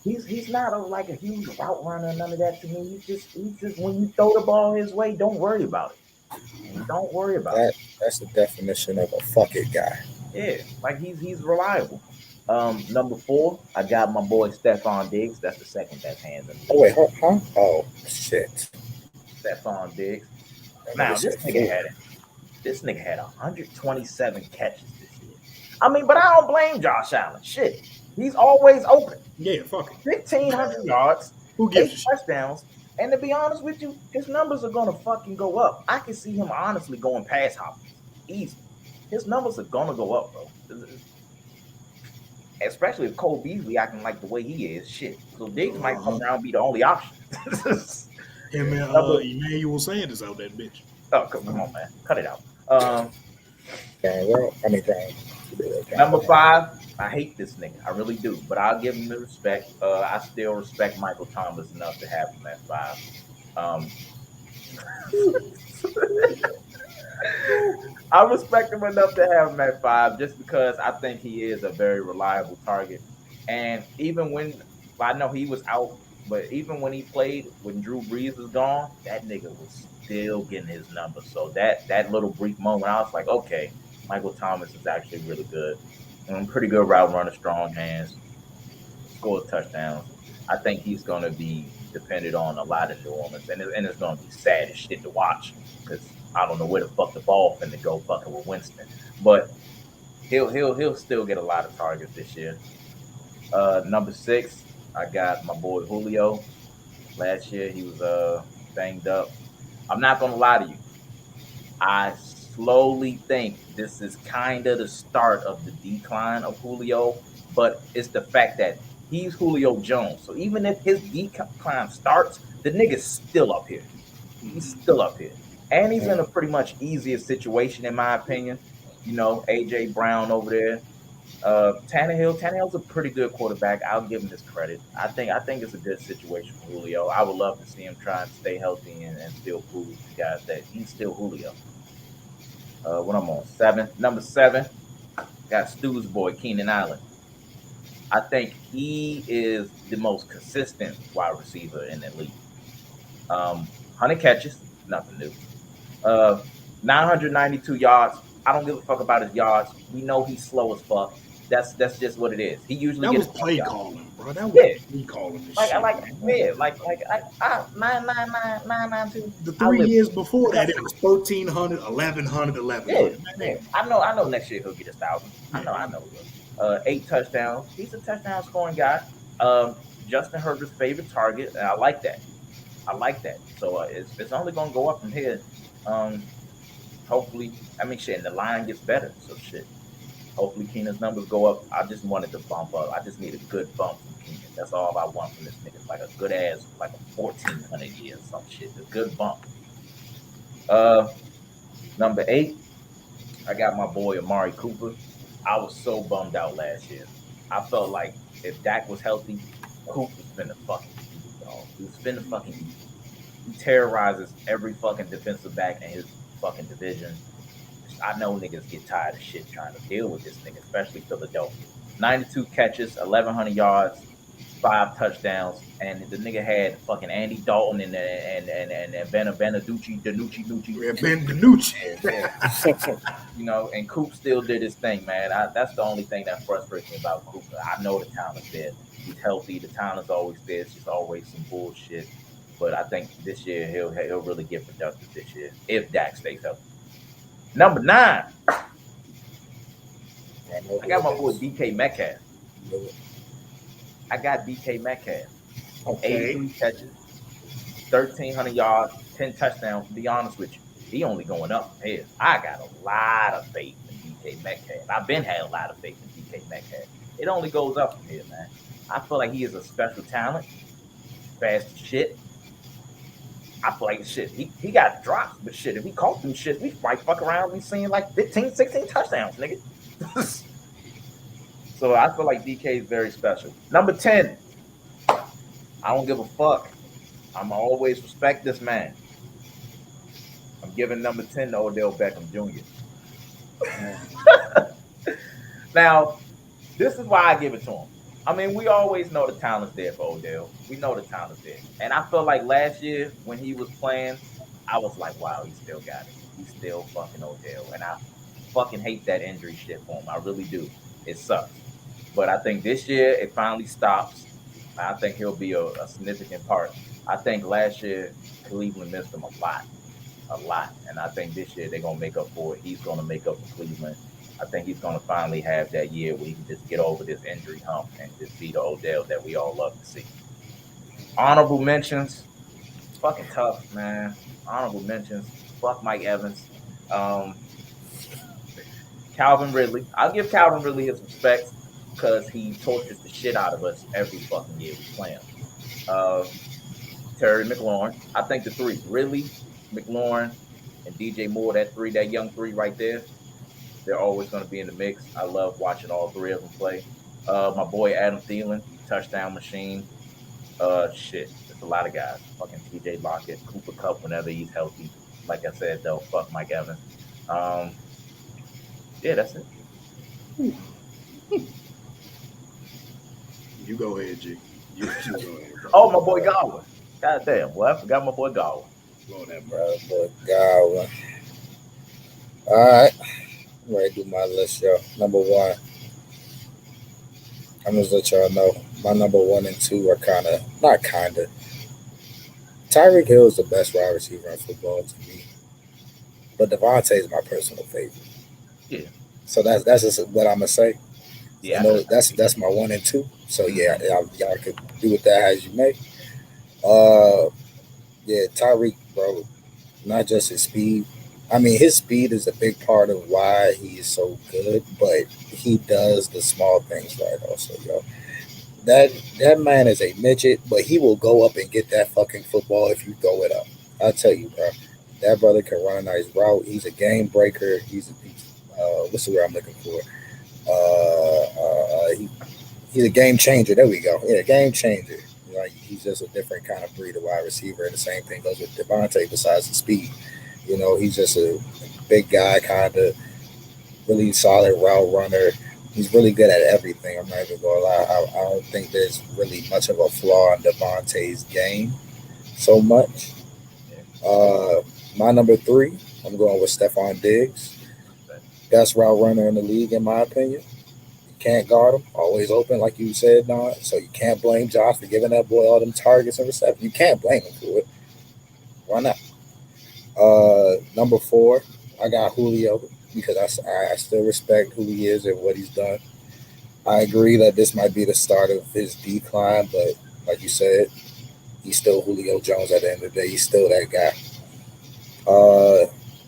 C: He's not like a huge route runner, none of that to me. He's just when you throw the ball his way, don't worry about it. Don't worry about it.
B: That's the definition of a fuck it guy.
C: Yeah, like he's reliable. Number four, I got my boy Stephon Diggs. That's the second best hands in the
B: Oh
C: league.
B: wait, huh? Oh shit.
C: Stephon Diggs.
B: That
C: Now
B: nigga
C: this
B: said
C: nigga
B: four.
C: had it. This nigga had 127 catches this year. I mean, but I don't blame Josh Allen. Shit, he's always open.
A: Yeah, fuck it.
C: 1,500 yards,
A: Who gives
C: eight
A: a shit?
C: touchdowns. And to be honest with you, his numbers are gonna fucking go up. I can see him honestly going past Hopkins. Easy. His numbers are gonna go up, bro. Especially if Cole Beasley acting like the way he is. Shit. So Diggs might come around and be the only option.
A: Him and
C: Number,
A: Emmanuel Sanders out that bitch.
C: oh, come on, man. Cut it out. Number five, I hate this nigga. I really do. But I'll give him the respect. I still respect Michael Thomas enough to have him at five. Um, I respect him enough to have him at five just because I think he is a very reliable target. And even when I know he was out, but even when he played when Drew Brees was gone, that nigga was still getting his numbers. So that little brief moment, I was like, okay, Michael Thomas is actually really good. Pretty good route runner, strong hands, scores touchdowns. I think he's going to be depended on a lot in New Orleans, and it's going to be sad as shit to watch because I don't know where the fuck the ball finna go fucking with Winston, but he'll still get a lot of targets this year. Number six, I got my boy Julio. Last year he was banged up. I'm not gonna lie to you. I slowly think this is kind of the start of the decline of Julio, but it's the fact that he's Julio Jones. So even if his decline starts, the nigga's still up here. He's still up here. And he's in a pretty much easier situation, in my opinion. You know, AJ Brown over there. Tannehill's a pretty good quarterback. I'll give him this credit. I think it's a good situation for Julio. I would love to see him try and stay healthy and still prove to you guys that he's still Julio. What I'm on number seven, got Stu's boy Keenan Allen. I think he is the most consistent wide receiver in the league. 100 catches, nothing new. Uh, 992 yards. I don't give a fuck about his yards. We know he's slow as fuck. That's just what it is. He usually
A: That was
C: gets
A: play
C: yards.
A: calling, bro. That was
C: Yeah,
A: play calling this
C: like I
A: shit.
C: like
A: Man.
C: yeah, like I 999 992.
A: The
C: I
A: 3 years
C: live.
A: before that, it was 1,300, 1,100,
C: Yeah,
A: 1,100.
C: yeah.
A: Man,
C: I know. Next year he'll get 1,000. I know. He will. 8 touchdowns. He's a touchdown scoring guy. Justin Herbert's favorite target, and I like that. I like that. So it's only gonna go up from here. Um, hopefully, I mean, shit, and the line gets better. So shit. Hopefully, Keenan's numbers go up. I just wanted to bump up. I just need a good bump from Keenan. That's all I want from this nigga. Like a good ass, like a 1,400 year or some shit. A good bump. Uh, number 8, I got my boy Amari Cooper. I was so bummed out last year. I felt like if Dak was healthy, Coop is finna fucking eat, dog. He's finna fucking eat. He terrorizes every fucking defensive back in his fucking division. I know niggas get tired of shit trying to deal with this nigga, especially Philadelphia. 92 catches, 1,100 yards, 5 touchdowns, and the nigga had fucking Andy Dalton and Benaducci, Danucci.
A: Yeah, Ben DiNucci.
C: Yeah. And Coop still did his thing, man. That's the only thing that frustrates me about Coop. I know the talent's there. He's healthy. The talent's always there. It's just always some bullshit. But I think this year he'll really get productive this year if Dak stays healthy. Number 9, I got my boy DK Metcalf. I got DK Metcalf.
A: Okay.
C: 83 catches, 1,300 yards, 10 touchdowns. To be honest with you, he only going up from here. I got a lot of faith in DK Metcalf. I've been had a lot of faith in DK Metcalf. It only goes up from here, man. I feel like he is a special talent. Fast as shit. I feel like shit. He got drops, but shit, if he caught them shit, we might fuck around. We seeing like 15, 16 touchdowns, nigga. So I feel like DK is very special. Number 10. I don't give a fuck. I'm always respect this man. I'm giving number 10 to Odell Beckham Jr. Now, this is why I give it to him. I mean, we always know the talent's there for Odell. We know the talent's there. And I feel like last year when he was playing, I was like, wow, he still got it. He's still fucking Odell. And I fucking hate that injury shit for him. I really do. It sucks. But I think this year it finally stops. I think he'll be a significant part. I think last year Cleveland missed him a lot. And I think this year they're going to make up for it. He's going to make up for Cleveland. I think he's going to finally have that year where he can just get over this injury hump and just be the Odell that we all love to see. Honorable mentions, fucking tough, man. Honorable mentions, fuck Mike Evans. Calvin Ridley. I'll give Calvin Ridley his respect because he tortures the shit out of us every fucking year we play him. Terry McLaurin. I think the 3, Ridley, McLaurin, and DJ Moore, that young 3 right there, they're always going to be in the mix. I love watching all 3 of them play. My boy Adam Thielen, touchdown machine. Shit, there's a lot of guys. Fucking TJ Lockett, Cooper Kupp whenever he's healthy. Like I said, though, fuck Mike Evans. Yeah, that's it.
A: You go ahead, G. You go ahead. Bro.
C: Oh, my boy Godwin. God damn, boy, I forgot my boy Godwin.
A: Lord have
B: Bro,
A: mercy.
B: boy, Godwin. All right. I'm ready to do my list, y'all. Number 1. I'm just let y'all know. My number 1 and 2 are not kinda. Tyreek Hill is the best wide receiver in football to me. But Devontae is my personal favorite.
C: Yeah.
B: So that's just what I'm gonna say.
C: Yeah,
B: I know that's my 1 and 2. So yeah, y'all could do with that as you may. Yeah, Tyreek, bro, not just his speed. I mean, his speed is a big part of why he is so good, but he does the small things right also, yo. That man is a midget, but he will go up and get that fucking football if you throw it up. I tell you, bro, that brother can run a nice route. He's a game breaker. What's the word I'm looking for? He's a game changer. There we go. Yeah, game changer. Like he's just a different kind of breed of wide receiver, and the same thing goes with Devontae. Besides the speed, he's just a big guy, kind of really solid route runner. He's really good at everything. I'm not even gonna lie. I don't think there's really much of a flaw in Devontae's game so much. My number 3, I'm going with Stephon Diggs. Best route runner in the league, in my opinion. You can't guard him, always open, like you said, Don. So you can't blame Josh for giving that boy all them targets and receptions. You can't blame him for it. Why not? Number 4, I got Julio because I still respect who he is and what he's done. I agree that this might be the start of his decline, but like you said, he's still Julio Jones at the end of the day. He's still that guy.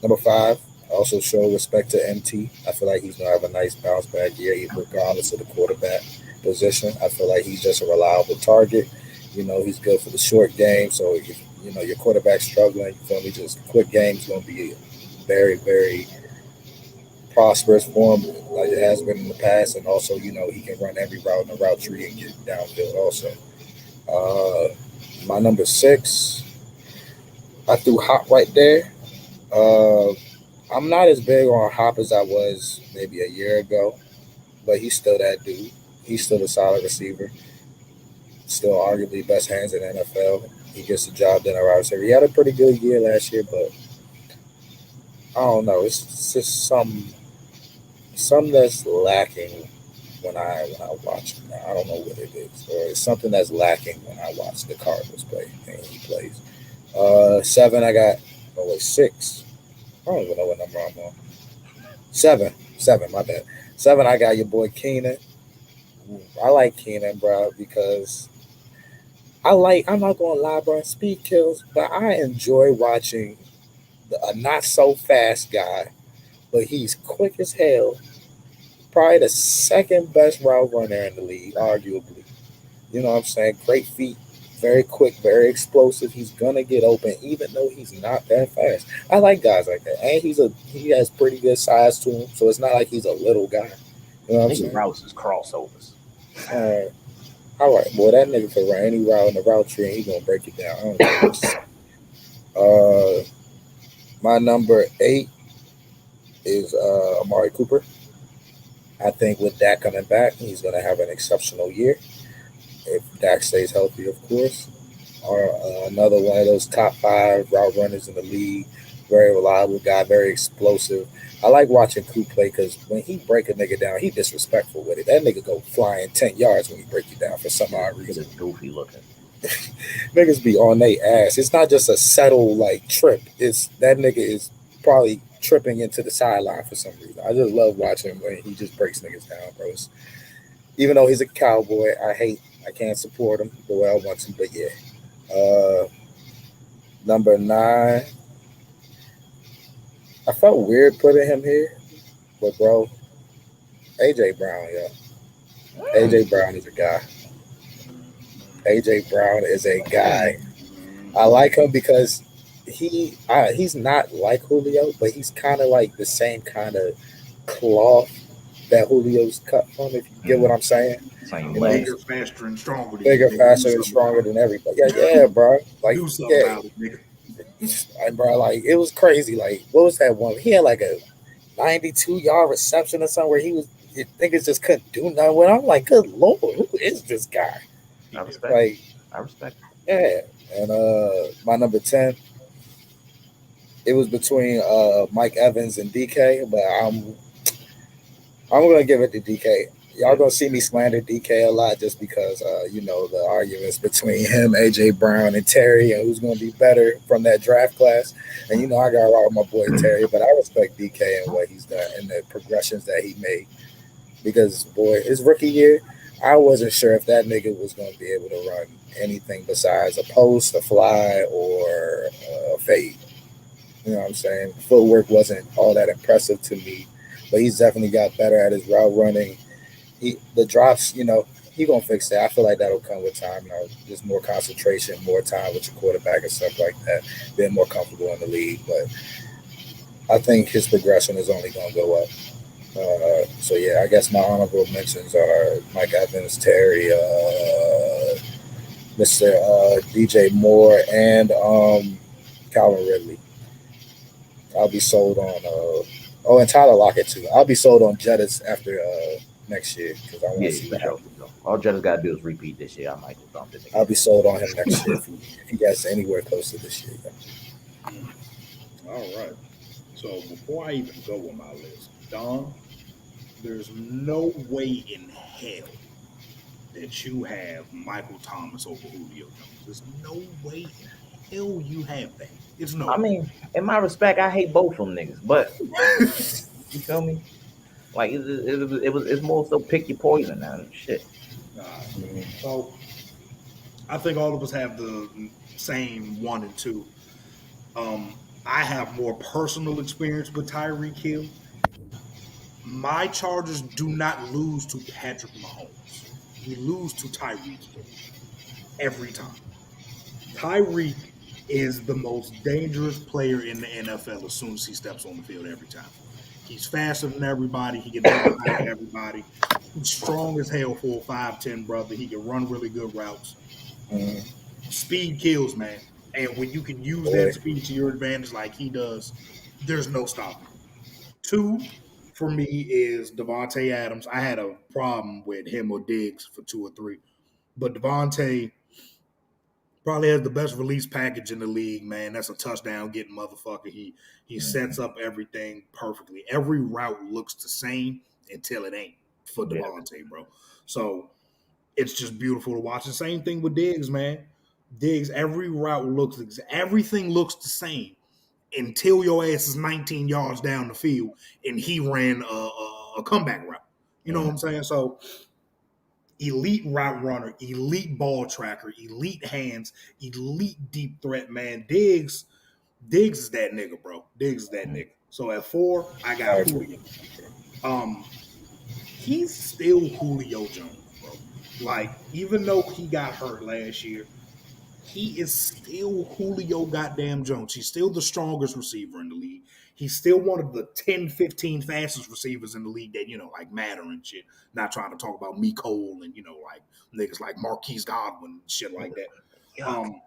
B: Number 5, I also show respect to MT. I feel like he's gonna have a nice bounce back year, regardless of the quarterback position. I feel like he's just a reliable target. He's good for the short game. So if your quarterback's struggling, you feel me? Just quick game's gonna be very, very prosperous for him, like it has been in the past. And also, he can run every route in the route tree and get downfield also. Uh, my number 6, I threw Hop right there. Uh, I'm not as big on Hop as I was maybe a year ago, but he's still that dude. He's still a solid receiver. Still arguably best hands in the NFL. He gets the job done around receiver. He had a pretty good year last year, but I don't know. It's just some that's lacking when I watch him. I don't know what it is, or it's something that's lacking when I watch the Cardinals play and he plays. 7, I got. Oh wait, 6. I don't even know what number I'm on. 7, 7. My bad. 7. I got your boy Keenan. I like Keenan, bro, because I like. I'm not gonna lie, bro. Speed kills, but I enjoy watching a not so fast guy, but he's quick as hell. Probably the second best route runner in the league, arguably. You know what I'm saying? Great feet, very quick, very explosive. He's gonna get open, even though he's not that fast. I like guys like that, and he has pretty good size to him, so it's not like he's a little guy. You know what I'm
C: Nigga
B: saying?
C: routes is crossovers.
B: Uh, all right, boy, that nigga can run any route in the route tree, and he gonna break it down. I don't care what you say. My number 8 is Amari Cooper. I think with Dak coming back, he's gonna have an exceptional year if Dak stays healthy, of course. Or another one of those top 5 route runners in the league. Very reliable guy, very explosive. I like watching Coop play because when he break a nigga down, he disrespectful with it. That nigga go flying 10 yards when he break you down for some odd
C: It
B: reason.
C: is goofy looking.
B: Niggas be on their ass. It's not just a settle like trip. It's that nigga is probably tripping into the sideline for some reason. I just love watching him when he just breaks niggas down, bro. Even though he's a cowboy, I can't support him the way I want to, but yeah. Uh, number 9, I felt weird putting him here, but bro, AJ Brown, yeah.
C: Mm.
B: AJ Brown is a guy. AJ Brown is a guy. I
A: Mhm.
B: like him because he's not like Julio, but he's kind of like the same kind of cloth that Julio's cut from. If you get what
C: Mm.
B: I'm saying,
C: Same
B: you know,
C: legs.
A: Bigger, faster, and stronger than you,
B: bigger,
A: nigga. Do
B: faster, and
A: something
B: stronger
A: about
B: than everybody. Yeah, yeah, bro.
A: it.
B: Like,
A: Do something
B: yeah,
A: about it, nigga.
B: and bro, like it was crazy. Like, what was that one? He had like a 92-yard reception or something where niggas just couldn't do nothing with him. I'm like, good lord, who is this guy?
C: I
A: He
C: respect
A: different.
C: it.
B: Like,
C: I respect it.
B: yeah. And my number 10, it was between Mike Evans and DK, but I'm gonna give it to DK. Y'all
C: Yeah.
B: gonna see me slander DK a lot just because the arguments between him, AJ Brown, and Terry, and who's gonna be better from that draft class. And I got rock with my boy Terry, but I respect DK and what he's done and the progressions that he made. Because boy, his rookie year, I wasn't sure if that nigga was gonna be able to run anything besides a post, a fly, or a fade. You know what I'm saying? Footwork wasn't all that impressive to me, but he's definitely got better at his route running. The drops, he gonna fix that. I feel like that'll come with time. Just more concentration, more time with your quarterback and stuff like that. Being more comfortable in the league, but I think his progression is only gonna go up. So yeah, I guess my honorable mentions are Mike Evans, Terry, Mr. DJ Moore, and Calvin Ridley. I'll be sold on. Oh, and Tyler Lockett too. I'll be sold on Jettis after next year because I want to
C: Yeah,
B: see
C: for
B: what
C: sure,
B: happens.
C: for sure. All Jettas gotta do is repeat this year. I might go dump him
B: I'll
C: again.
B: be sold on him next year if he gets anywhere close to this year.
A: Mm. All right. So before I even go on my list, Don, there's no way in hell that you have Michael Thomas over Julio Jones. There's no way in hell you have that. It's no
C: I
A: way.
C: mean, in my respect, I hate both of them niggas, but you feel me? Like it's more so pick your poison now. Shit.
A: All right.
B: Mhm.
A: So I think all of us have the same one and two. I have more personal experience with Tyreek Hill. My Chargers do not lose to Patrick Mahomes. We lose to Tyreek Hill every time. Tyreek is the most dangerous player in the NFL as soon as he steps on the field every time. He's faster than everybody. He can jump higher than everybody. He's strong as hell for a 5'10 brother. He can run really good routes.
B: Mm,
A: Speed kills, man. And when you can use that
B: boy.
A: speed to your advantage like he does, there's no stopping him. Two for me is Devontae Adams. I had a problem with him or Diggs for 2 or 3, but Devontae probably has the best release package in the league, man. That's a touchdown getting motherfucker. He sets
C: Mhm.
A: up everything perfectly. Every route looks the same until it ain't for
C: Yeah.
A: Devontae, bro. So it's just beautiful to watch. The same thing with Diggs, man. Diggs, every route looks everything looks the same until your ass is 19 yards down the field and he ran a comeback route. You know what I'm
C: Mhm.
A: saying? So elite route runner, elite ball tracker, elite hands, elite deep threat, man. Diggs is that nigga, bro. Diggs is that
C: Mhm.
A: nigga. So at 4, I
B: I
A: got
B: agree.
A: Julio. Um, he's still Julio Jones, bro. Like, even though he got hurt last year, he is still Julio goddamn Jones. He's still the strongest receiver in the league. He's still one of the 10, 15 fastest receivers in the league that, like matter and shit. Not trying to talk about me Cole and, like niggas like Marquise Godwin and shit like that.
C: Yuck.
A: Um,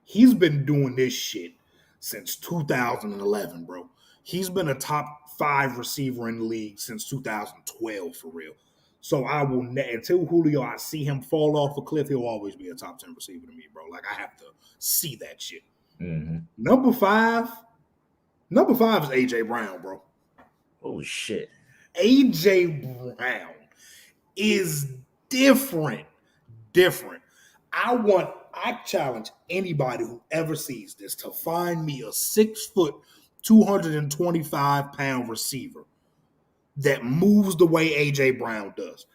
A: he's been doing this shit since 2011, bro. He's been a top 5 receiver in the league since 2012 for real. So I will until Julio, I see him fall off a cliff. He'll always be a top 10 receiver to me, bro. Like I have to see that shit.
C: Mhm.
A: Number five, number 5 is AJ Brown, bro.
C: Oh shit.
A: AJ Brown is different. Different. I challenge anybody who ever sees this to find me a 6 foot, 225-pound receiver that moves the way AJ Brown does.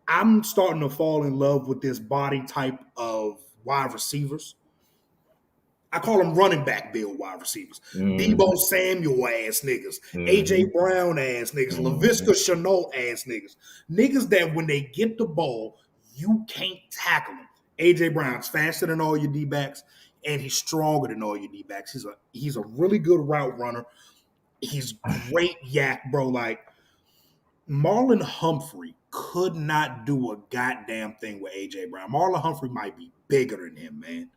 A: I'm starting to fall in love with this body type of wide receivers. I call them running back build wide receivers. Debo
C: Mhm.
A: Samuel ass niggas, AJ
C: Mhm.
A: Brown ass niggas,
C: Mhm.
A: LaVisca Chenault ass niggas. Niggas that when they get the ball, you can't tackle them. AJ Brown's faster than all your D backs, and he's stronger than all your D backs. He's a really good route runner. He's great yak, bro. Like Marlon Humphrey could not do a goddamn thing with AJ Brown. Marlon Humphrey might be bigger than him, man.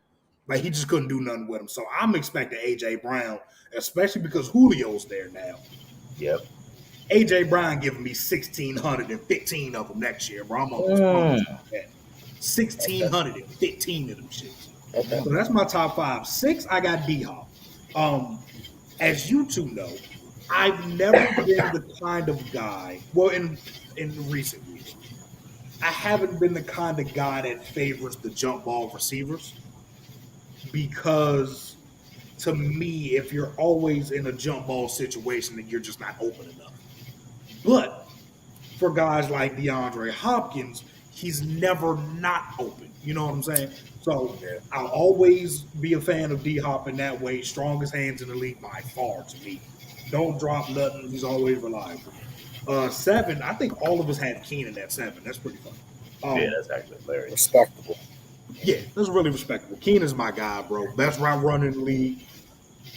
A: Like he just couldn't do nothing with him. So I'm expecting AJ Brown, especially because Julio's there now.
C: Yep.
A: AJ Brown giving me 1,615 of them next year, bro. I'm almost
C: Mm.
A: promised that.
B: Okay.
A: 1,615 of them shits.
B: Okay.
A: So
C: Mm.
A: that's my top 5. 6, I got D Hop. As you two know, I've never been the kind of guy. Well, in recent years, I haven't been the kind of guy that favors the jump ball receivers because to me, if you're always in a jump ball situation, then you're just not open enough. But for guys like DeAndre Hopkins, he's never not open. You know what I'm saying? So
B: Yeah.
A: I'll always be a fan of D Hop in that way. Strongest hands in the league by far to me. Don't drop nothing. He's always reliable. 7, I think all of us had Keenan at 7. That's pretty funny.
C: Yeah,
A: Um,
C: that's actually hilarious.
B: Respectable.
A: yeah, that's really respectable. Keenan's my guy, bro. Best route runner in the league.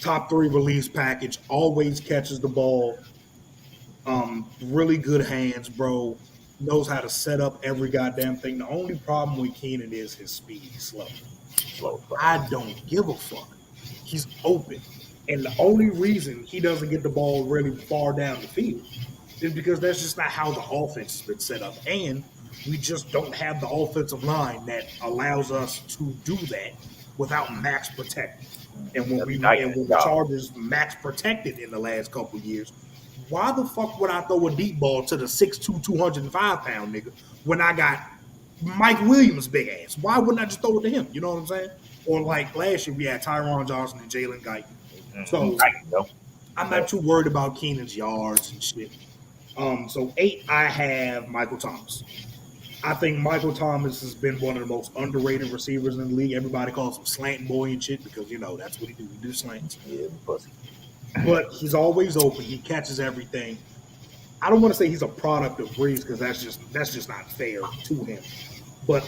A: Top 3 release package. Always catches the ball. Really good hands, bro. Knows how to set up every goddamn thing. The only problem with Keenan is his speed. He's slow.
C: Slow clap.
A: I don't give a fuck. He's open. And the only reason he doesn't get the ball really far down the field is because that's just not how the offense has been set up. And we just don't have the offensive line that allows us to do that without max protecting. And when
C: That's a nightmare
A: when the
C: job.
A: Chargers max protected in the last couple of years, why the fuck would I throw a deep ball to the 6'2", 205-pound nigga when I got Mike Williams' big ass? Why wouldn't I just throw it to him? You know what I'm saying? Or like last year, we had Tyron Johnson and Jalen Guyton.
C: Mhm.
A: So
C: I know.
A: I'm not
C: Yep.
A: too worried about Keenan's yards and shit. So 8, I have Michael Thomas. I think Michael Thomas has been one of the most underrated receivers in the league. Everybody calls him slant boy and shit because that's what he do. He do slants,
C: Yeah, pussy.
A: but he's always open. He catches everything. I don't want to say he's a product of Breeze because that's just not fair to him. But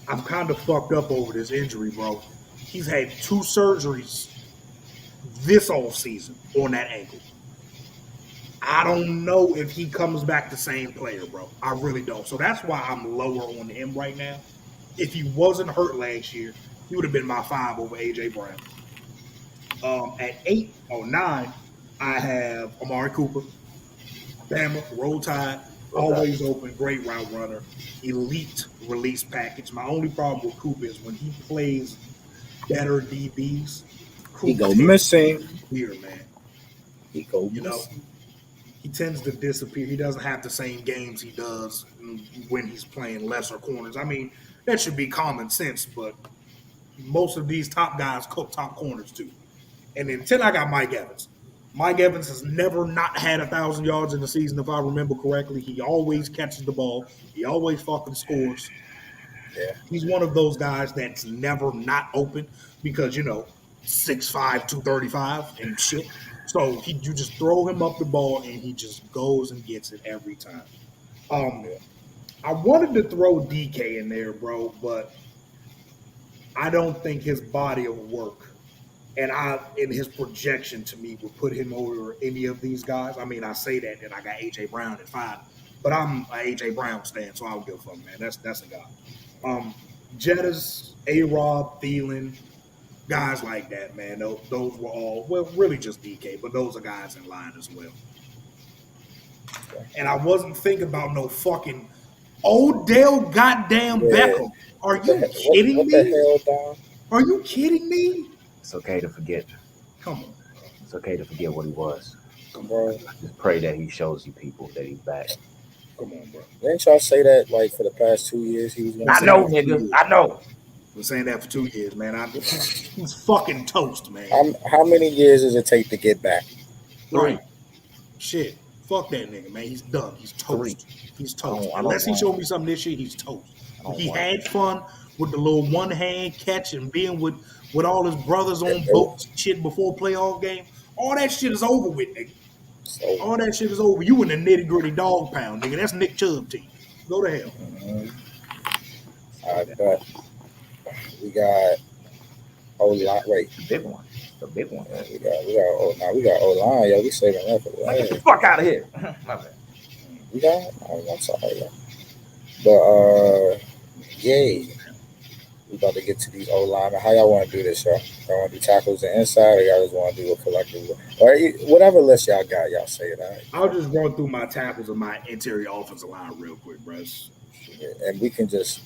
A: I'm kind of fucked up over this injury, bro. He's had 2 surgeries this off season on that ankle. I don't know if he comes back the same player, bro. I really don't. So that's why I'm lower on him right now. If he wasn't hurt last year, he would have been my 5 over AJ Brown. At 8 or 9, I have Amari Cooper, Bama, Roll Tide,
C: Okay.
A: always open, great route runner, elite release package. My only problem with Cooper is when he plays better DBs,
B: He
A: Cooper
B: go
A: tends to
B: missing.
A: disappear, man.
B: He go
A: You know,
B: missing.
A: he tends to disappear. He doesn't have the same games he does when he's playing lesser corners. I mean, that should be common sense, but most of these top guys cook top corners too. And then 10, I got Mike Evans. Mike Evans has never not had 1,000 yards in the season, if I remember correctly. He always catches the ball. He always fucking scores.
B: Yeah.
A: He's one of those guys that's never not open because, 6'5", 235 and shit. So you just throw him up the ball and he just goes and gets it every time. Um, I wanted to throw DK in there, bro, but I don't think his body of work and in his projection to me would put him over any of these guys. I mean, I say that and I got AJ Brown at 5, but I'm a AJ Brown stan, so I don't give a fuck, man. That's a guy. Um, Jettas, A Rob, Thielen, guys like that, man. Those were all really just DK, but those are guys in line as well. And I wasn't thinking about no fucking Odell goddamn Beckham. Are you kidding
B: What the
A: me?
B: hell, Don?
A: Are you kidding me?
C: It's okay to forget.
A: Come on,
C: It's okay to forget what he was.
B: Bro,
C: Just pray that he shows you people that he's back.
A: come on, bro.
B: didn't y'all say that like for the past 2 years he was going
C: I
B: to
C: know, nigga. I know.
A: Been saying that for 2 years, man. He's fucking toast, man.
B: How many years does it take to get back?
A: Right. Shit. Fuck that nigga, man. He's done. He's toast. He's toast.
C: I don't
A: Unless he
C: want-
A: showed me something this year, he's toast.
C: don't
A: He
C: want-
A: had fun with the little one hand catch and being with all his brothers on boats and shit before playoff game. All that shit is over with, nigga.
B: So,
A: All that shit is over. You in the nitty gritty dog pound, nigga. That's Nick Chubb team. Go to hell.
B: I bet. We got O-line. Wait.
C: The big one. The big one.
B: We got O-line. Yo, we saving that for the
C: Get the
B: last.
C: fuck out of here. My bad.
B: We got? I'm sorry, yo. But, yay. We about to get to these O-line. How y'all want to do this, y'all? Y'all want to do tackles and inside, or y'all just want to do a collective? Or whatever list y'all got, y'all say it, all right?
A: I'll just run through my tackles and my interior offensive line real quick, bro.
B: And we can just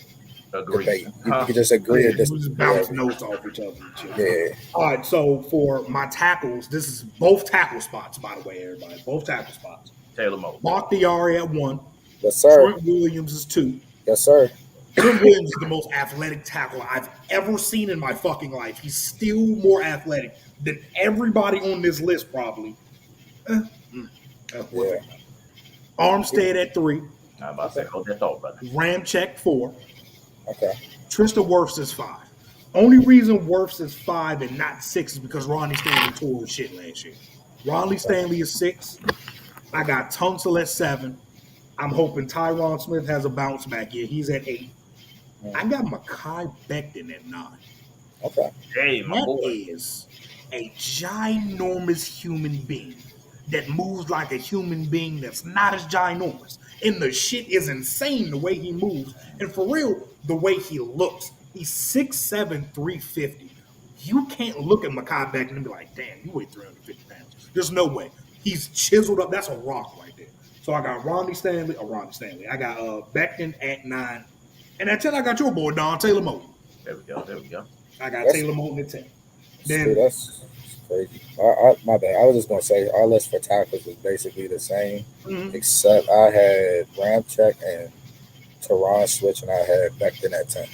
C: Agree.
B: debate. You can just agree or
A: We'll just bounce notes off each other. And shit.
B: Yeah.
A: All right, so for my tackles, this is both tackle spots, by the way, everybody. Both tackle spots.
C: Taylor Moe.
A: Bakhtiari at 1.
B: Yes, sir.
A: Trent Williams is 2.
B: Yes, sir.
A: Trent Williams is the most athletic tackle I've ever seen in my fucking life. He's still more athletic than everybody on this list, probably.
B: Yeah.
A: Armstead at 3.
C: I'm about to say, hold that thought, brother.
A: Ramczyk 4.
B: Okay.
A: Tristan Wirfs is 5. Only reason Wirfs is 5 and not 6 is because Ronnie Stanley tore his shit last year. Ronnie Stanley is 6. I got Tunsil at 7. I'm hoping Tyron Smith has a bounce back year. He's at 8. I got Mekhi Becton at 9.
B: Okay.
C: Hey, my
A: That
C: boy.
A: is a ginormous human being that moves like a human being that's not as ginormous. And the shit is insane the way he moves. And for real, the way he looks. He's 6'7", 350. You can't look at Mekhi Becton and be like, damn, you weigh 350 pounds. There's no way. He's chiseled up. That's a rock right there. So I got Ronnie Stanley. I got Becton at 9. And at 10, I got your boy, Don Taylor Moe.
C: There we go. There we go.
A: I got Taylor Moe at 10. Then
B: That's crazy. My bad. I was just going to say our list for tackles was basically the same, except I had Ramczyk and Teron switch, and I had Becton at 10.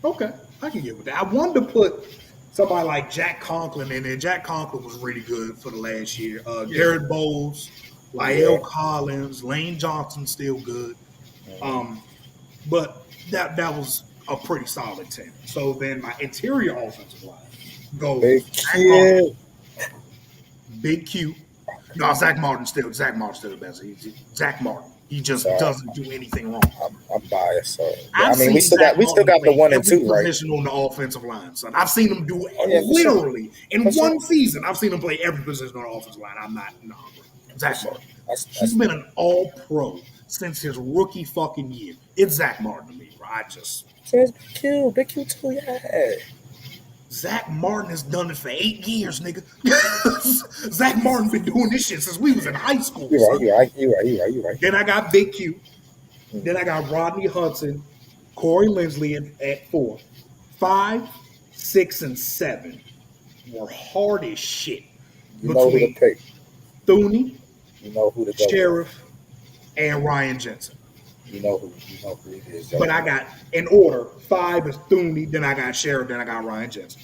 A: okay, I can get with that. I wanted to put somebody like Jack Conklin in there. Jack Conklin was really good for the last year. Garrett Bowles, Lyle Collins, Lane Johnson still good. But that was a pretty solid 10. So then my interior offensive line goes
B: Big
A: Zach
B: kid.
A: Martin, Big Q. No, Zach Martin's still the best. Zach Martin. He just doesn't do anything wrong.
B: I'm biased, so
A: I've
B: I mean we
A: seen
B: still
A: Zach
B: got the
A: Martin
B: 1 and
A: play
B: 2,
A: every
B: right?
A: position on the offensive line, son. I've seen him do
B: yeah, for
A: literally in
B: For
A: one season. I've seen him play every position on the offensive line. I'm not, no, bro. Zach Martin.
B: That's
A: He's been an all pro since his rookie fucking year. It's Zach Martin to me, bro.
B: says Big Q too. Yeah,
A: Zach Martin has done it for 8 years, nigga. Zach Martin been doing this shit since we was in high school.
B: you're
A: Son.
B: right. You're right.
A: Then I got Big Q.
B: Mm.
A: Then I got Rodney Hudson, Corey Lindsley at 4. 5, 6, and 7 were hard as shit
B: You know who to
A: between
B: pick.
A: Thuney,
B: You know who to go
A: Sheriff, and Ryan Jensen.
B: with. You know who it is.
A: But I got in order 5 is Thuney, then I got Sheriff, then I got Ryan Jensen.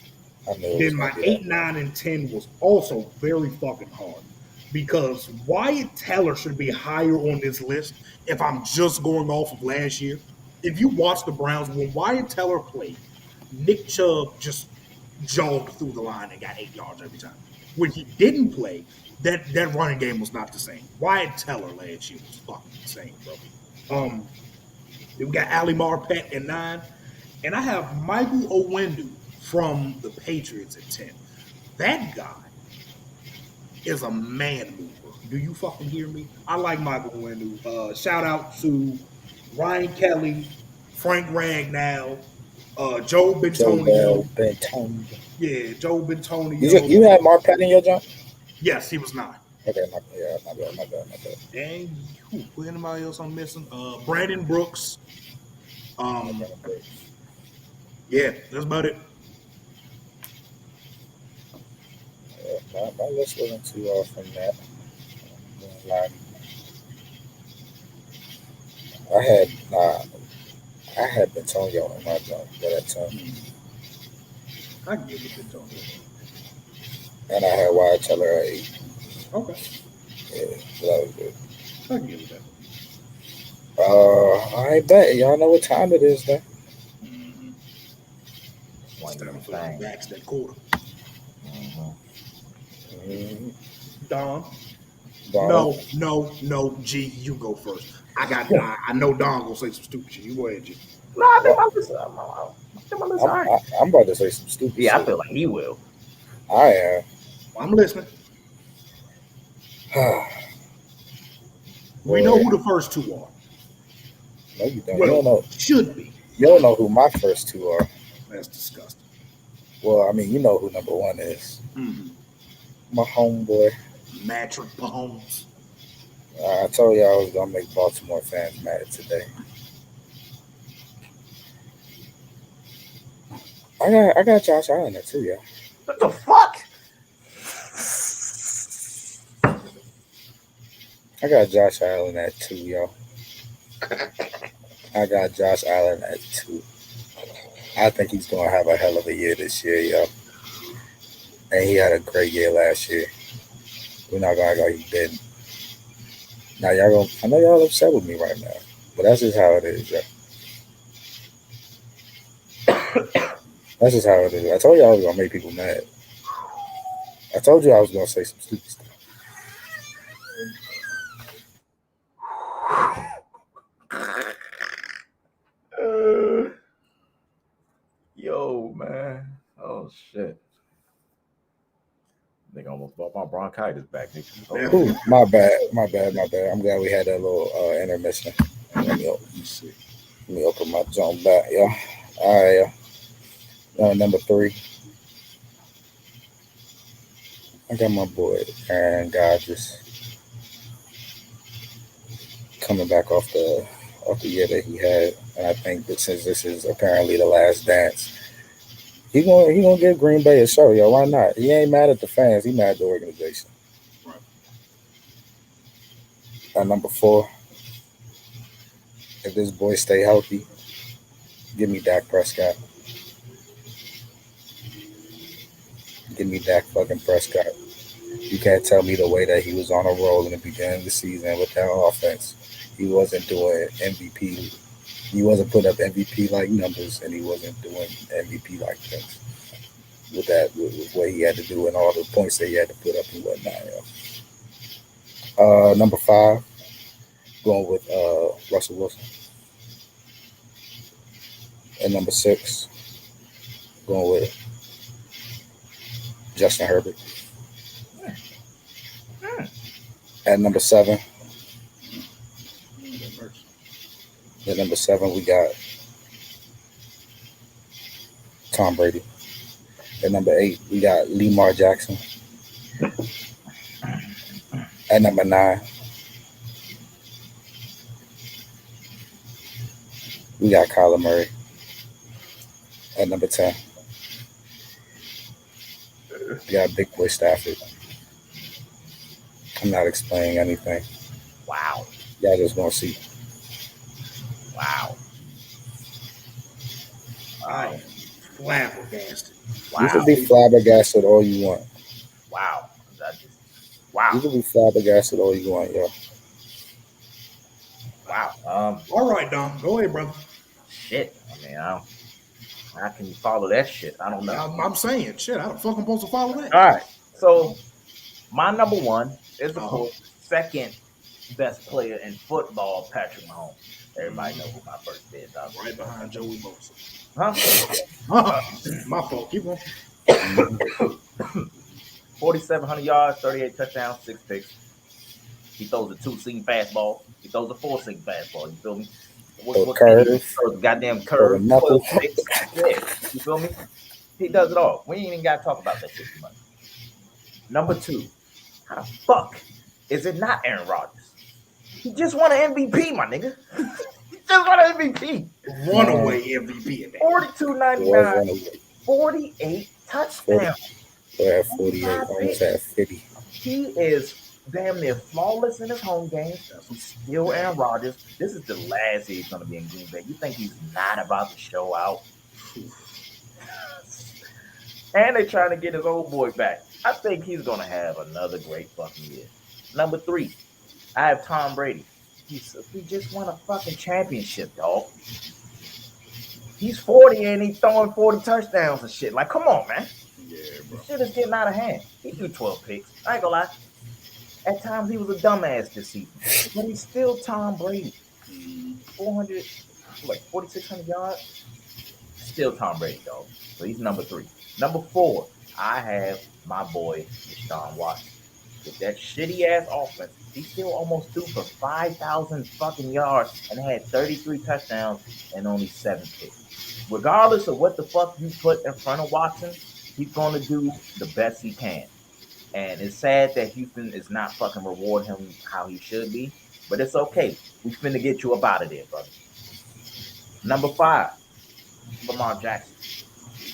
B: I knew it was
A: Then my
B: gonna be
A: 8,
B: that.
A: 9, and 10 was also very fucking hard because Wyatt Teller should be higher on this list if I'm just going off of last year. If you watch the Browns, when Wyatt Teller played, Nick Chubb just jogged through the line and got 8 yards every time. When he didn't play, that running game was not the same. Wyatt Teller last year was fucking insane, bro. We got Ali Marpet at 9, and I have Michael Owenu from the Patriots at 10. That guy is a man mover. Do you fucking hear me? I like Michael Owenu. Shout out to Ryan Kelly, Frank Ragnow, Joe Bentonio. Yeah, Joe Bentonio.
B: You had Marpet in your jump?
A: Yes, he was 9.
B: Okay, my bad.
A: And who anybody else I'm missing? Brandon Brooks. Yeah, that's about it.
B: My list wasn't too off from that. I had Bentonio in my jump for that time.
A: I can give it Bentonio.
B: And I had Wyatt Teller at 8.
A: Okay,
B: Yeah, so that was good.
A: I can give it that.
B: I bet y'all know what time it is then.
A: Mm-hmm.
C: One
A: It's time for
C: thing.
A: the backs that quarter.
B: Mm-hmm.
A: Don.
B: Donald.
A: No, G, you go first. I know Don gonna say some stupid shit. You go ahead, G.
C: No, I think my list. I think my list. All right.
B: I'm about to say some stupid
C: Yeah,
B: shit.
C: I feel like he will.
B: I am.
A: I'm listening. We know who the first 2 are.
B: No, you don't.
A: Well,
B: You don't know.
A: should be.
B: You don't know who my first 2 are.
A: That's disgusting.
B: Well, I mean, you know who number 1 is.
A: Mm-hmm.
B: My homeboy.
A: Patrick Mahomes.
B: I told you I was gonna make Baltimore fans mad today. I got Josh Allen there too, yeah.
C: What the fuck?
B: I got Josh Allen at 2, yo. I got Josh Allen at 2. I think he's gonna have a hell of a year this year, yo. And he had a great year last year. We're not gonna go he didn't. Now I know y'all upset with me right now, but that's just how it is, yo. That's just how it is. I told you I was gonna make people mad. I told you I was gonna say some stupid stuff.
C: Yo, man. Oh shit. Nigga almost brought my bronchitis back, nigga.
B: Ooh, my bad. I'm glad we had that little intermission. Let me open my jump back, yo. All right, yo. Number 3. I got my boy Aaron Rodgers coming back off the year that he had, and I think that since this is apparently the last dance, he gonna give Green Bay a show, yo. Why not? He ain't mad at the fans. He mad at the organization.
A: Right.
B: At number 4, if this boy stay healthy, give me Dak Prescott. Give me Dak fucking Prescott. You can't tell me the way that he was on a roll in the beginning of the season with that offense. He wasn't doing MVP. He wasn't putting up MVP like numbers, and he wasn't doing MVP like things with what he had to do and all the points that he had to put up and whatnot. Number 5, going with Russell Wilson. And number 6, going with Justin Herbert. At number 7,
A: You go first.
B: we got Tom Brady. At number 8, we got Lamar Jackson. At number 9, we got Kyler Murray. At number 10, we got Big Boy Stafford. I'm not explaining anything.
C: Wow.
B: Y'all just gonna see.
C: Wow.
A: I am flabbergasted.
B: You can
C: Wow.
B: be flabbergasted all you want.
C: Wow. You
B: You
C: wow.
B: can be flabbergasted all you want, yo.
C: Wow.
A: All right, Dom. Go ahead, brother.
C: Shit. I mean, how can you follow that shit? I don't know.
A: I'm saying, shit, how the fuck I'm supposed to follow that?
C: All right. So my number one is, of
A: Uh-huh.
C: course, second best player in football, Patrick Mahomes. Everybody know who my first is.
A: Right behind Joey Bosa.
C: Huh?
A: My fault. Keep going.
C: 4,700 yards, 38 touchdowns, 6 picks. He throws a 2-seam fastball. He throws a 4-seam fastball. You feel me?
B: Throw
C: What
B: curve.
C: he throws a goddamn
B: Throw a
C: curve,
B: knuckle.
C: 12 picks. Yeah. You feel me? He does it all. We ain't even got to talk about that shit too much. Number 2. How the fuck is it not Aaron Rodgers? He just won an MVP, my nigga. He just won an MVP.
A: Runaway MVP in that.
C: 42.99, 48 touchdowns.
B: We're at 48. Almost at 50.
C: He is damn near flawless in his home games. He's still Aaron Rodgers. This is the last year he's going to be in Green Bay. You think he's not about to show out? And they're trying to get his old boy back. I think he's going to have another great fucking year. Number 3, I have Tom Brady. He just won a fucking championship, dog. He's 40 and he's throwing 40 touchdowns and shit. Like, come on, man.
A: Yeah, bro.
C: Shit is getting out of hand. He threw 12 picks. I ain't gonna lie. At times he was a dumbass this season. But he's still Tom Brady. 400, like 4,600 yards. Still Tom Brady, dog. So he's number 3. Number 4, I have my boy, Deshaun Watson. With that shitty ass offense, he still almost threw for 5,000 fucking yards and had 33 touchdowns and only 7 picks. Regardless of what the fuck you put in front of Watson, he's going to do the best he can. And it's sad that Houston is not fucking reward him how he should be, but it's okay. We finna get you up out of there, brother. Number 5, Lamar Jackson.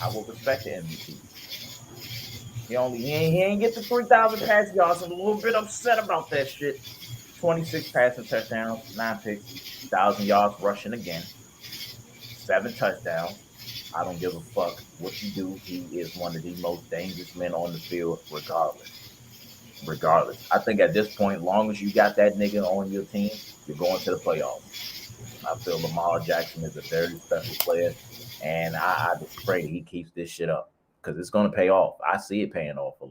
C: I will respect the MVP. He ain't get the 3,000 passing yards. I'm a little bit upset about that shit. 26 passing touchdowns, 9 picks, 1,000 yards rushing again, 7 touchdowns. I don't give a fuck what you do. He is one of the most dangerous men on the field, regardless. I think at this point, long as you got that nigga on your team, you're going to the playoffs. I feel Lamar Jackson is a very special player, and I just pray he keeps this shit up because it's going to pay off. I see it paying off for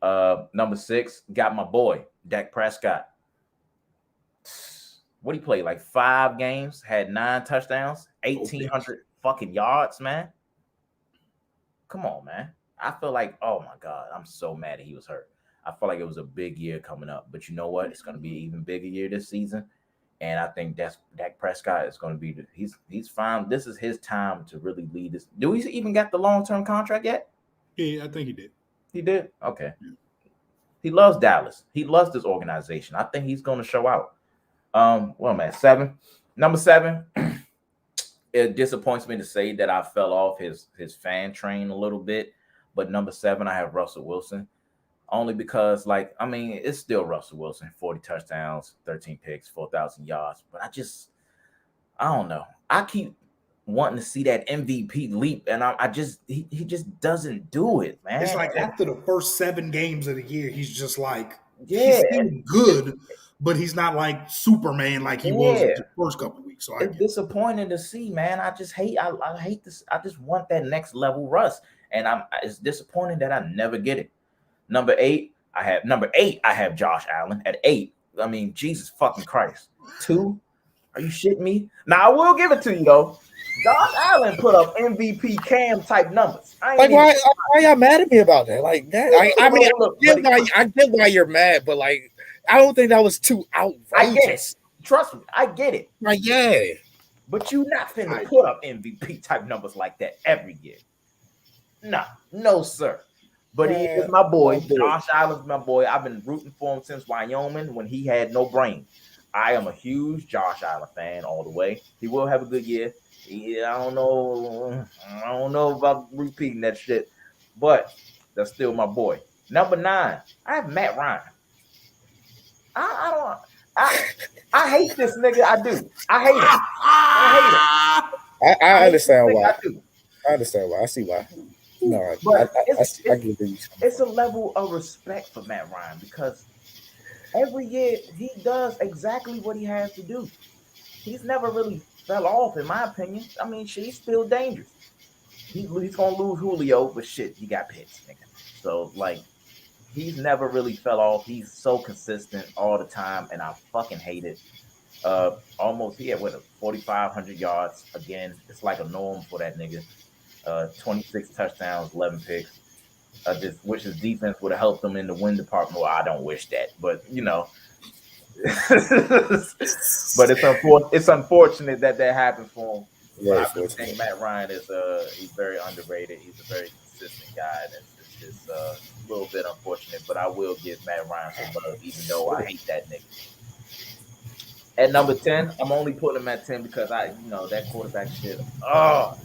C: Lamar. Number 6, got my boy, Dak Prescott. What he played? Like 5 games, had 9 touchdowns, 1,800 fucking yards, man. Come on, man. I feel like, oh my God, I'm so mad that he was hurt. I feel like it was a big year coming up. But you know what? It's going to be an even bigger year this season. And I think Dak Prescott is going to be, he's fine. This is his time to really lead this. Do we even got the long-term contract yet?
A: Yeah, I think he did.
C: He did? Okay.
A: Yeah.
C: He loves Dallas. He loves this organization. I think he's going to show out. Well, man, 7. Number 7, it disappoints me to say that I fell off his fan train a little bit. But number 7, I have Russell Wilson. Only because, like, I mean, it's still Russell Wilson. 40 touchdowns, 13 picks, 4,000 yards. But I don't know. I keep wanting to see that MVP leap, and he just doesn't do it, man.
A: It's like after the first 7 games of the year, he's just like,
C: Yeah.
A: he's still good, but he's not like Superman like he was the first couple of weeks. So
C: it's disappointing to see, man. I hate this. I just want that next level Russ, and it's disappointing that I never get it. Number 8, I have Josh Allen at 8. I mean, Jesus fucking Christ. 2, are you shitting me? Now I will give it to you though. Josh Allen put up MVP Cam type numbers. I ain't
B: Like,
C: even
B: why y'all mad at me about that? Like that. I mean,
C: look, but
B: I get why you're mad, but like, I don't think that was too
C: I get it.
B: outrageous.
C: Trust me, I get it.
B: Like, yeah.
C: But you not finna
A: I-
C: put up MVP type numbers like that every year. No, sir. But he is my boy. Josh Allen's my boy. I've been rooting for him since Wyoming when he had no brain. I am a huge Josh Allen fan all the way. He will have a good year. Yeah, I don't know about repeating that shit, but that's still my boy. Number 9, I have Matt Ryan. I don't. I hate this nigga. I do. I hate him. I hate him.
B: I understand why.
C: I do.
B: I understand why. I see why. No,
C: But
B: I get where you.
C: it's a level of respect for Matt Ryan because every year he does exactly what he has to do. He's never really fell off, in my opinion. I mean, shit, he's still dangerous. He's gonna lose Julio, but shit, he got Pitts, nigga. So like, he's never really fell off. He's so consistent all the time, and I fucking hate it. Almost he had 4,500 yards again. It's like a norm for that nigga. 26 touchdowns, 11 picks. I just wish his defense would have helped him in the win department. Well, I don't wish that, but you know. But it's unfortunate that happens for him. But I really think Matt Ryan is he's very underrated. He's a very consistent guy. It's just a little bit unfortunate, but I will give Matt Ryan some love, even though I hate that nigga. At number 10, I'm only putting him at 10 because that quarterback shit. Oh,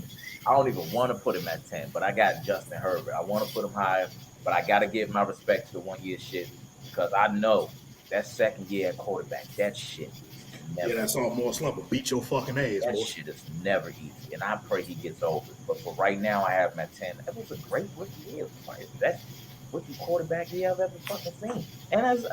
C: I don't even want to put him at 10, but I got Justin Herbert. I want to put him higher, but I got to give my respect to the 1 year shit because I know that second year at quarterback, that shit is never.
A: Yeah, that sophomore slump will beat your fucking ass,
C: that
A: boy.
C: shit is never easy, and I pray he gets over it. But for right now, I have him at 10. That was a great rookie year. Best rookie quarterback year I've ever fucking seen. And that's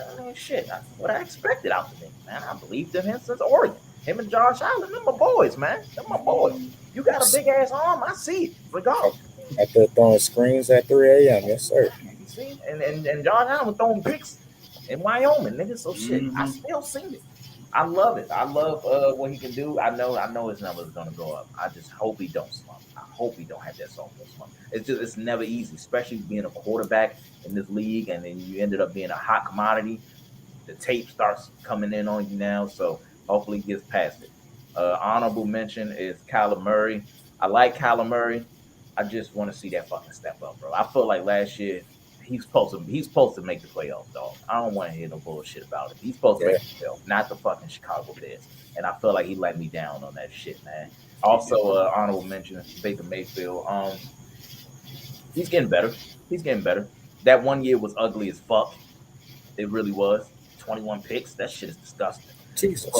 C: what I expected out of him, man. I believed in him since Oregon. Him and Josh Allen, they're my boys, man. They're my boys. You got a big ass arm, I see it. Regardless.
B: After throwing screens at 3 a.m., yes, sir.
C: You see? And Josh Allen was throwing picks in Wyoming, nigga. So shit, I still seen it. I love it. I love what he can do. I know his numbers are gonna go up. I just hope he don't slump. I hope he don't have that sophomore slump. It's never easy, especially being a quarterback in this league, and then you ended up being a hot commodity. The tape starts coming in on you now, so hopefully he gets past it. Honorable mention is Kyler Murray. I like Kyler Murray. I just want to see that fucking step up, bro. I feel like last year he's supposed to make the playoffs, dog. I don't want to hear no bullshit about it. He's supposed to make the playoffs, not the fucking Chicago Bears. And I feel like he let me down on that shit, man. Also, honorable mention Baker Mayfield. He's getting better. He's getting better. That 1 year was ugly as fuck. It really was. 21 picks. That shit is disgusting.
B: Jesus.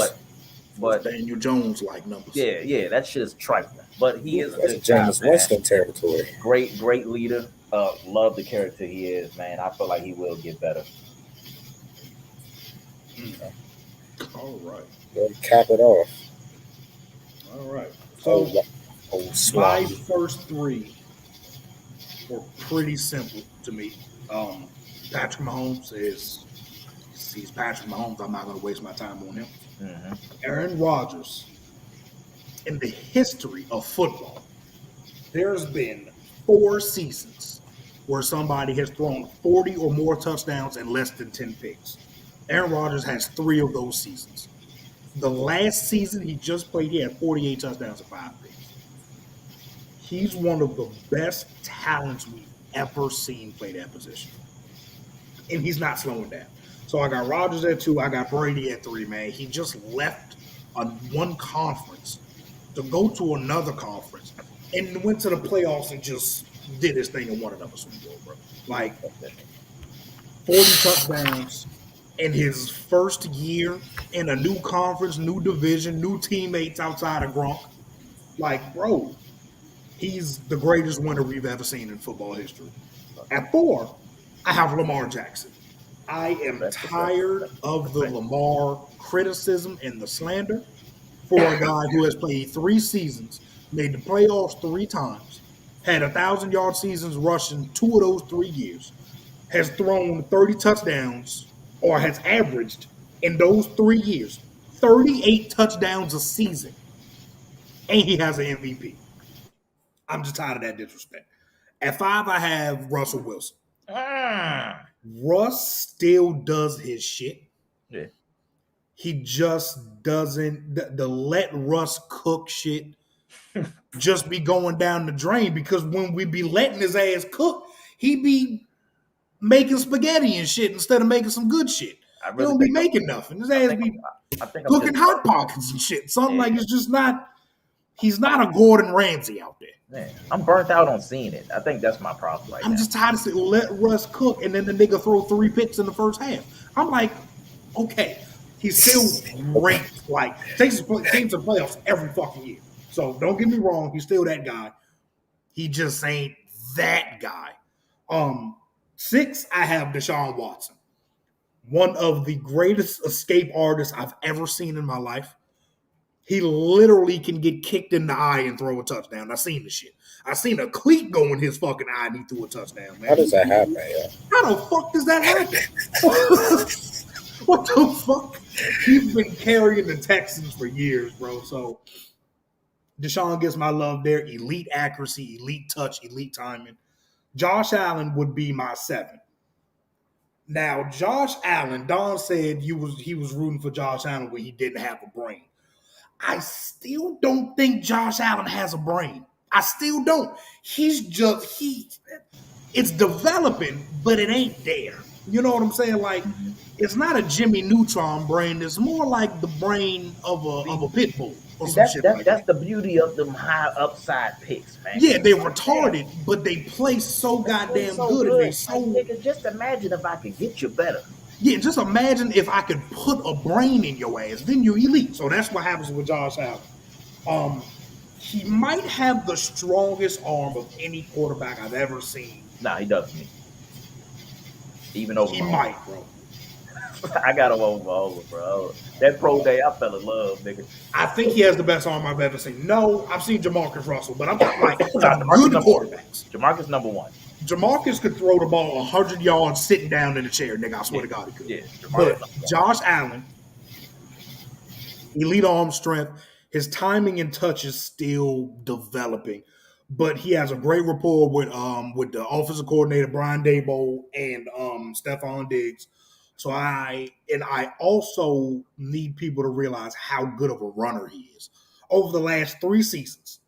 C: But
A: Daniel Jones like numbers.
C: Yeah, that shit is trifling. But he is a
B: That's
C: good
B: James
C: guy,
B: Winston territory.
C: Great leader. Love the character he is, man. I feel like he will get better.
A: All right.
B: Cap it off.
A: All right. So my first 3 were pretty simple to me. Patrick Mahomes he's Patrick Mahomes. I'm not going to waste my time on him.
C: Mm-hmm.
A: Aaron Rodgers. In the history of football, there's been 4 seasons where somebody has thrown 40 or more touchdowns and less than 10 picks. Aaron Rodgers has 3 of those seasons. The last season he just played, he had 48 touchdowns and 5 picks. He's one of the best talents we've ever seen play that position. And he's not slowing down. So I got Rodgers at 2. I got Brady at 3, man. He just left one conference to go to another conference and went to the playoffs and just did his thing and won another Super Bowl, bro. Like 40 touchdowns in his first year in a new conference, new division, new teammates outside of Gronk. Like, bro, he's the greatest winner we've ever seen in football history. At 4, I have Lamar Jackson. I am tired of the Lamar criticism and the slander for a guy who has played 3 seasons, made the playoffs 3 times, had 1,000-yard seasons rushing 2 of those 3 years, has thrown 30 touchdowns or has averaged in those 3 years 38 touchdowns a season. and he has an MVP. I'm just tired of that disrespect. At 5, I have Russell Wilson.
C: Ah.
A: Russ still does his shit.
C: Yeah.
A: He just doesn't the let Russ cook shit just be going down the drain, because when we be letting his ass cook, he be making spaghetti and shit instead of making some good shit.
C: I
A: He
C: really
A: don't be
C: think
A: making nothing. His
C: I
A: ass
C: think
A: be
C: I think I'm
A: cooking
C: just
A: hot pockets and shit. Something like
C: Yeah.
A: it's just not. He's not a Gordon Ramsay out there.
C: Man, I'm burnt out on seeing it. I think that's my problem right
A: I'm
C: now.
A: just tired of saying, let Russ cook, and then the nigga throw 3 picks in the first half. I'm like, okay, he's still great. Like, takes his teams to playoffs every fucking year. So don't get me wrong, he's still that guy. He just ain't that guy. 6, I have Deshaun Watson, one of the greatest escape artists I've ever seen in my life. He literally can get kicked in the eye and throw a touchdown. I seen the shit. I seen a cleat go in his fucking eye and he threw a touchdown, man.
B: How does that happen, yeah?
A: How the fuck does that happen? What the fuck? He's been carrying the Texans for years, bro. So Deshaun gets my love there. Elite accuracy, elite touch, elite timing. Josh Allen would be my 7. Now, Josh Allen, Don said he was rooting for Josh Allen when he didn't have a brain. I still don't think Josh Allen has a brain. I still don't. It's developing, but it ain't there. You know what I'm saying? Like, it's not a Jimmy Neutron brain. It's more like the brain of a pit bull or some shit like
C: That's
A: that.
C: the beauty of them high upside picks, man.
A: Yeah, they're retarded, but they play so goddamn
C: so
A: good, and they
C: Like,
A: so
C: nigga, just imagine if I could get you better.
A: yeah. Just imagine if I could put a brain in your ass, then you're elite. So that's what happens with Josh Allen. He might have the strongest arm of any quarterback I've ever seen.
C: Nah, he does me. Even over
A: He
C: Mahomes.
A: might, bro.
C: I got him over, bro. That pro day, I fell in love, nigga.
A: I think he has the best arm I've ever seen. No, I've seen Jamarcus Russell, but I'm talking like
C: Nah,
A: good quarterbacks.
C: Jamarcus number 1.
A: Jamarcus could throw the ball 100 yards sitting down in a chair, nigga. I swear to God he could.
C: Yeah,
A: But Josh Allen, elite arm strength. His timing and touch is still developing, but he has a great rapport with the offensive coordinator Brian Daboll and Stephon Diggs. So I also need people to realize how good of a runner he is. Over the last 3 seasons,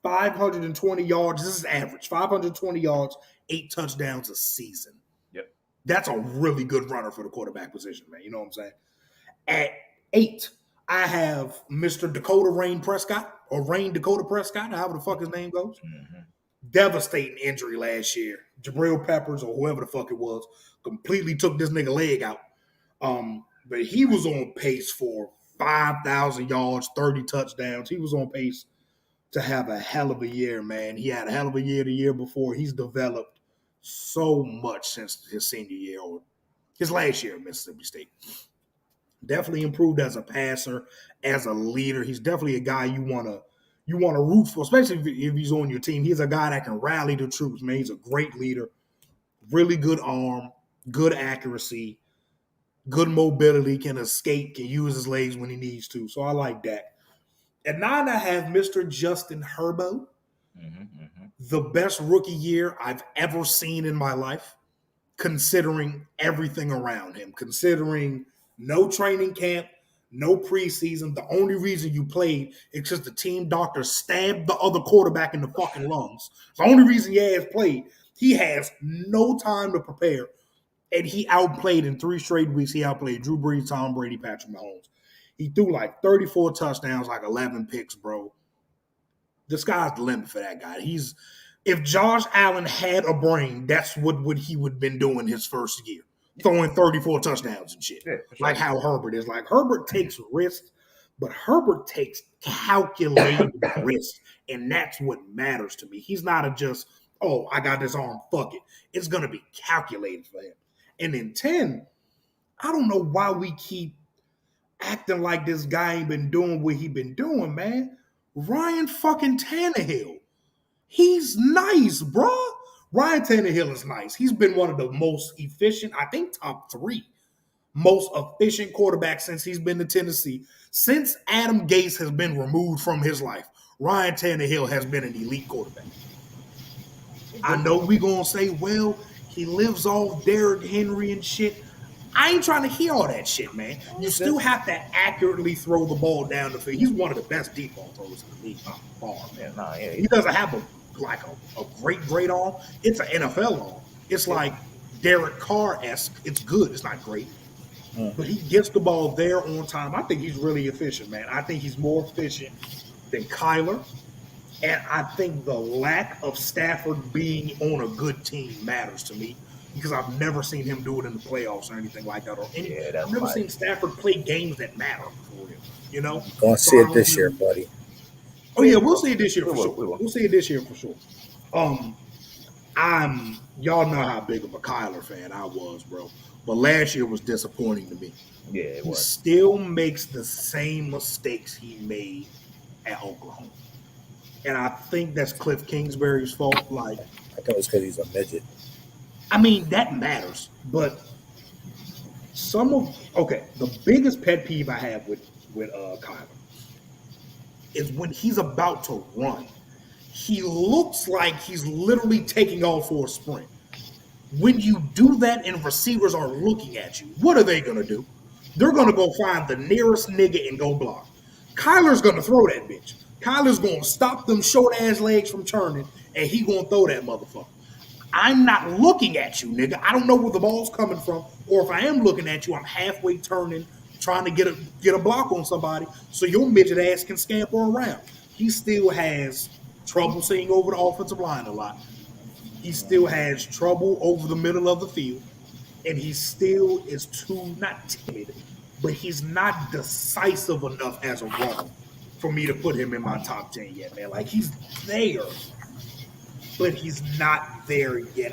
A: 520 yards. This is average. 520 yards, 8 touchdowns a season.
C: Yep.
A: That's a really good runner for the quarterback position, man. You know what I'm saying? At 8, I have Mr. Dakota Rain Prescott, or Rain Dakota Prescott, however the fuck his name goes.
C: Mm-hmm.
A: Devastating injury last year. Jabril Peppers, or whoever the fuck it was, completely took this nigga leg out. But he was on pace for 5,000 yards, 30 touchdowns. He was on pace to have a hell of a year, man. He had a hell of a year the year before. He's developed so much since his senior year, or his last year at Mississippi State. Definitely improved as a passer, as a leader. He's definitely a guy you want to root for, especially if he's on your team. He's a guy that can rally the troops, man. He's a great leader, really good arm, good accuracy, good mobility, can escape, can use his legs when he needs to. So I like that. At 9, I have Mr. Justin Herbert, the best rookie year I've ever seen in my life, considering everything around him, considering no training camp, no preseason. The only reason you played is because the team doctor stabbed the other quarterback in the fucking lungs. It's the only reason he has played. He has no time to prepare, and he outplayed in 3 straight weeks. He outplayed Drew Brees, Tom Brady, Patrick Mahomes. He threw like 34 touchdowns, like 11 picks, bro. The sky's the limit for that guy. If Josh Allen had a brain, that's what he would have been doing his first year, throwing 34 touchdowns and shit.
C: Yeah, sure.
A: Like how Herbert is. Like Herbert takes risks, but Herbert takes calculated risks, and that's what matters to me. He's not just, oh, I got this arm, fuck it. It's going to be calculated for him. And in 10, I don't know why we keep acting like this guy ain't been doing what he been doing, man. Ryan fucking Tannehill. He's nice, bro. Ryan Tannehill is nice. He's been one of the most efficient, I think top 3 most efficient quarterback since he's been to Tennessee. Since Adam Gase has been removed from his life, Ryan Tannehill has been an elite quarterback. I know we're going to say, well, he lives off Derrick Henry and shit. I ain't trying to hear all that shit, man. You still have to accurately throw the ball down the field. He's one of the best deep ball throwers in the league by far, man. He doesn't have a great arm. It's an NFL arm. It's like Derek Carr-esque. It's good. It's not great. But he gets the ball there on time. I think he's really efficient, man. I think he's more efficient than Kyler. And I think the lack of Stafford being on a good team matters to me because I've never seen him do it in the playoffs or anything like that. I've never seen Stafford play games that matter for him. You know,
B: gonna see it this year, buddy.
A: Oh yeah, we'll see it this year for sure. We'll see it this year for sure. Y'all know how big of a Kyler fan I was, bro. But last year was disappointing to me.
C: Yeah, it was.
A: He still makes the same mistakes he made at Oklahoma. And I think that's Cliff Kingsbury's fault. Like,
B: I thought it was because he's a midget.
A: I mean, that matters. But the biggest pet peeve I have with Kyler is when he's about to run. He looks like he's literally taking off for a sprint. When you do that and receivers are looking at you, what are they going to do? They're going to go find the nearest nigga and go block. Kyler's going to throw that bitch. Kyler's going to stop them short-ass legs from turning, and he going to throw that motherfucker. I'm not looking at you, nigga. I don't know where the ball's coming from, or if I am looking at you, I'm halfway turning, trying to get a block on somebody so your midget ass can scamper around. He still has trouble seeing over the offensive line a lot. He still has trouble over the middle of the field, and he still is not timid, but he's not decisive enough as a runner for me to put him in my top 10 yet, man. Like, he's there, but he's not there yet.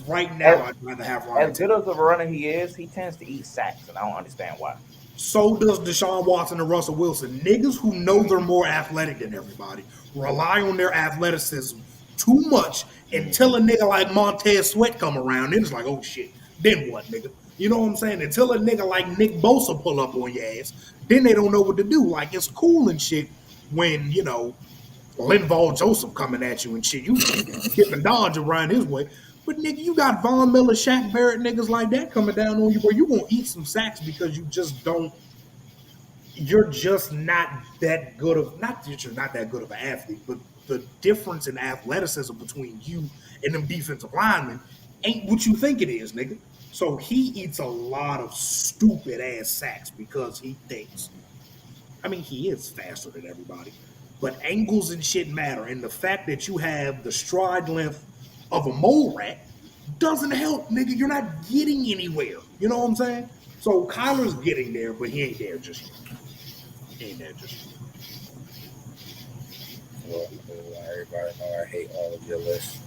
A: Right now, I'd rather have Ryan.
C: As good as a runner he is, he tends to eat sacks, and I don't understand why.
A: So does Deshaun Watson and Russell Wilson. Niggas who know they're more athletic than everybody rely on their athleticism too much until a nigga like Montez Sweat come around. Then it's like, oh shit, then what, nigga? You know what I'm saying? Until a nigga like Nick Bosa pull up on your ass, then they don't know what to do. Like, it's cool and shit when, you know, Linval Joseph coming at you and shit. You get the dodge around his way. But, nigga, you got Von Miller, Shaq Barrett niggas like that coming down on you where you going to eat some sacks because you just don't – you're just not that good of – not that you're not that good of an athlete, but the difference in athleticism between you and them defensive linemen ain't what you think it is, nigga. So he eats a lot of stupid-ass sacks because he thinks – I mean, he is faster than everybody. But angles and shit matter. And the fact that you have the stride length of a mole rat doesn't help, nigga. You're not getting anywhere. You know what I'm saying? So Kyler's getting there, but he ain't there just yet. He ain't there just yet.
B: Well, everybody know I hate all of your lists.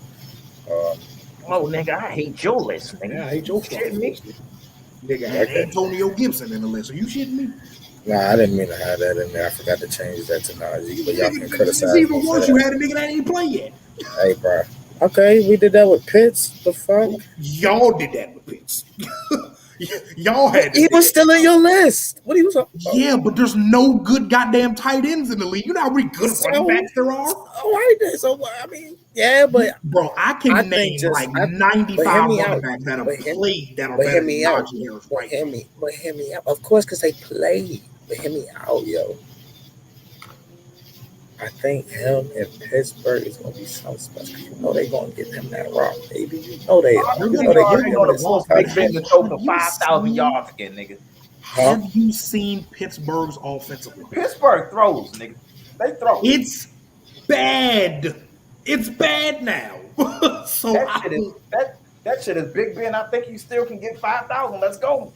C: Nigga, I hate your list, nigga.
A: Yeah, I hate your fucking list. Nigga had Antonio Gibson in the list. Are you shitting me?
B: Nah, I didn't mean to have that in there. I forgot to change that to Najee, but y'all can criticize
A: it's even worse. You had a nigga that ain't play yet.
B: Hey, bro. Okay, we did that with Pitts. The fuck?
A: Y'all did that with Pitts. Y'all had.
B: He was still in your list. What are you talking about?
A: Yeah, but there's no good goddamn tight ends in the league. You know how many good running backs there are?
B: All right, then. So, I mean, yeah, but
A: bro, I can name like 95 running backs that have played that are better than Najee Harris right now.
B: But hear me out. Of course, because they played. But hear me out, yo. I think him in Pittsburgh is going to be something special. You know they're going to give him that rock, baby. You know they are.
C: They're going to Big Ben to throw for 5,000 yards again, nigga.
A: Have you seen Pittsburgh's offensive line?
C: Pittsburgh throws, nigga. They throw.
A: It's bad. It's bad now. So
C: that shit is Big Ben. I think you still can get 5,000. Let's go.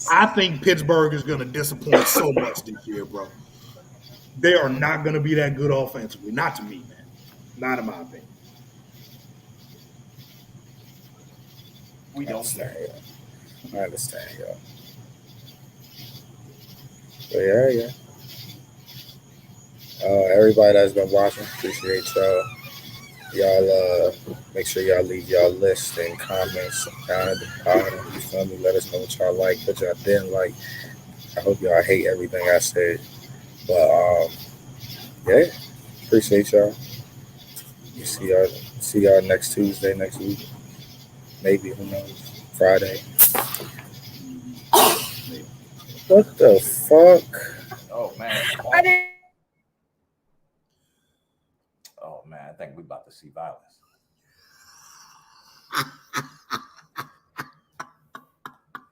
A: I think Pittsburgh is going to disappoint so much this year, bro. They are not going to be that good offensively. Not to me, man. Not in my opinion.
C: We don't
B: care. I understand, yo. But yeah. Everybody that's been watching, appreciate y'all. Y'all make sure y'all leave y'all list and comments down at the bottom. You feel me? Let us know what y'all like, what y'all didn't like. I hope y'all hate everything I said. But yeah, appreciate y'all. You see y'all next Tuesday, next week. Maybe, who knows? Friday. What the fuck?
C: Oh man.
B: I didn't
C: Oh man, I think we about to see violence.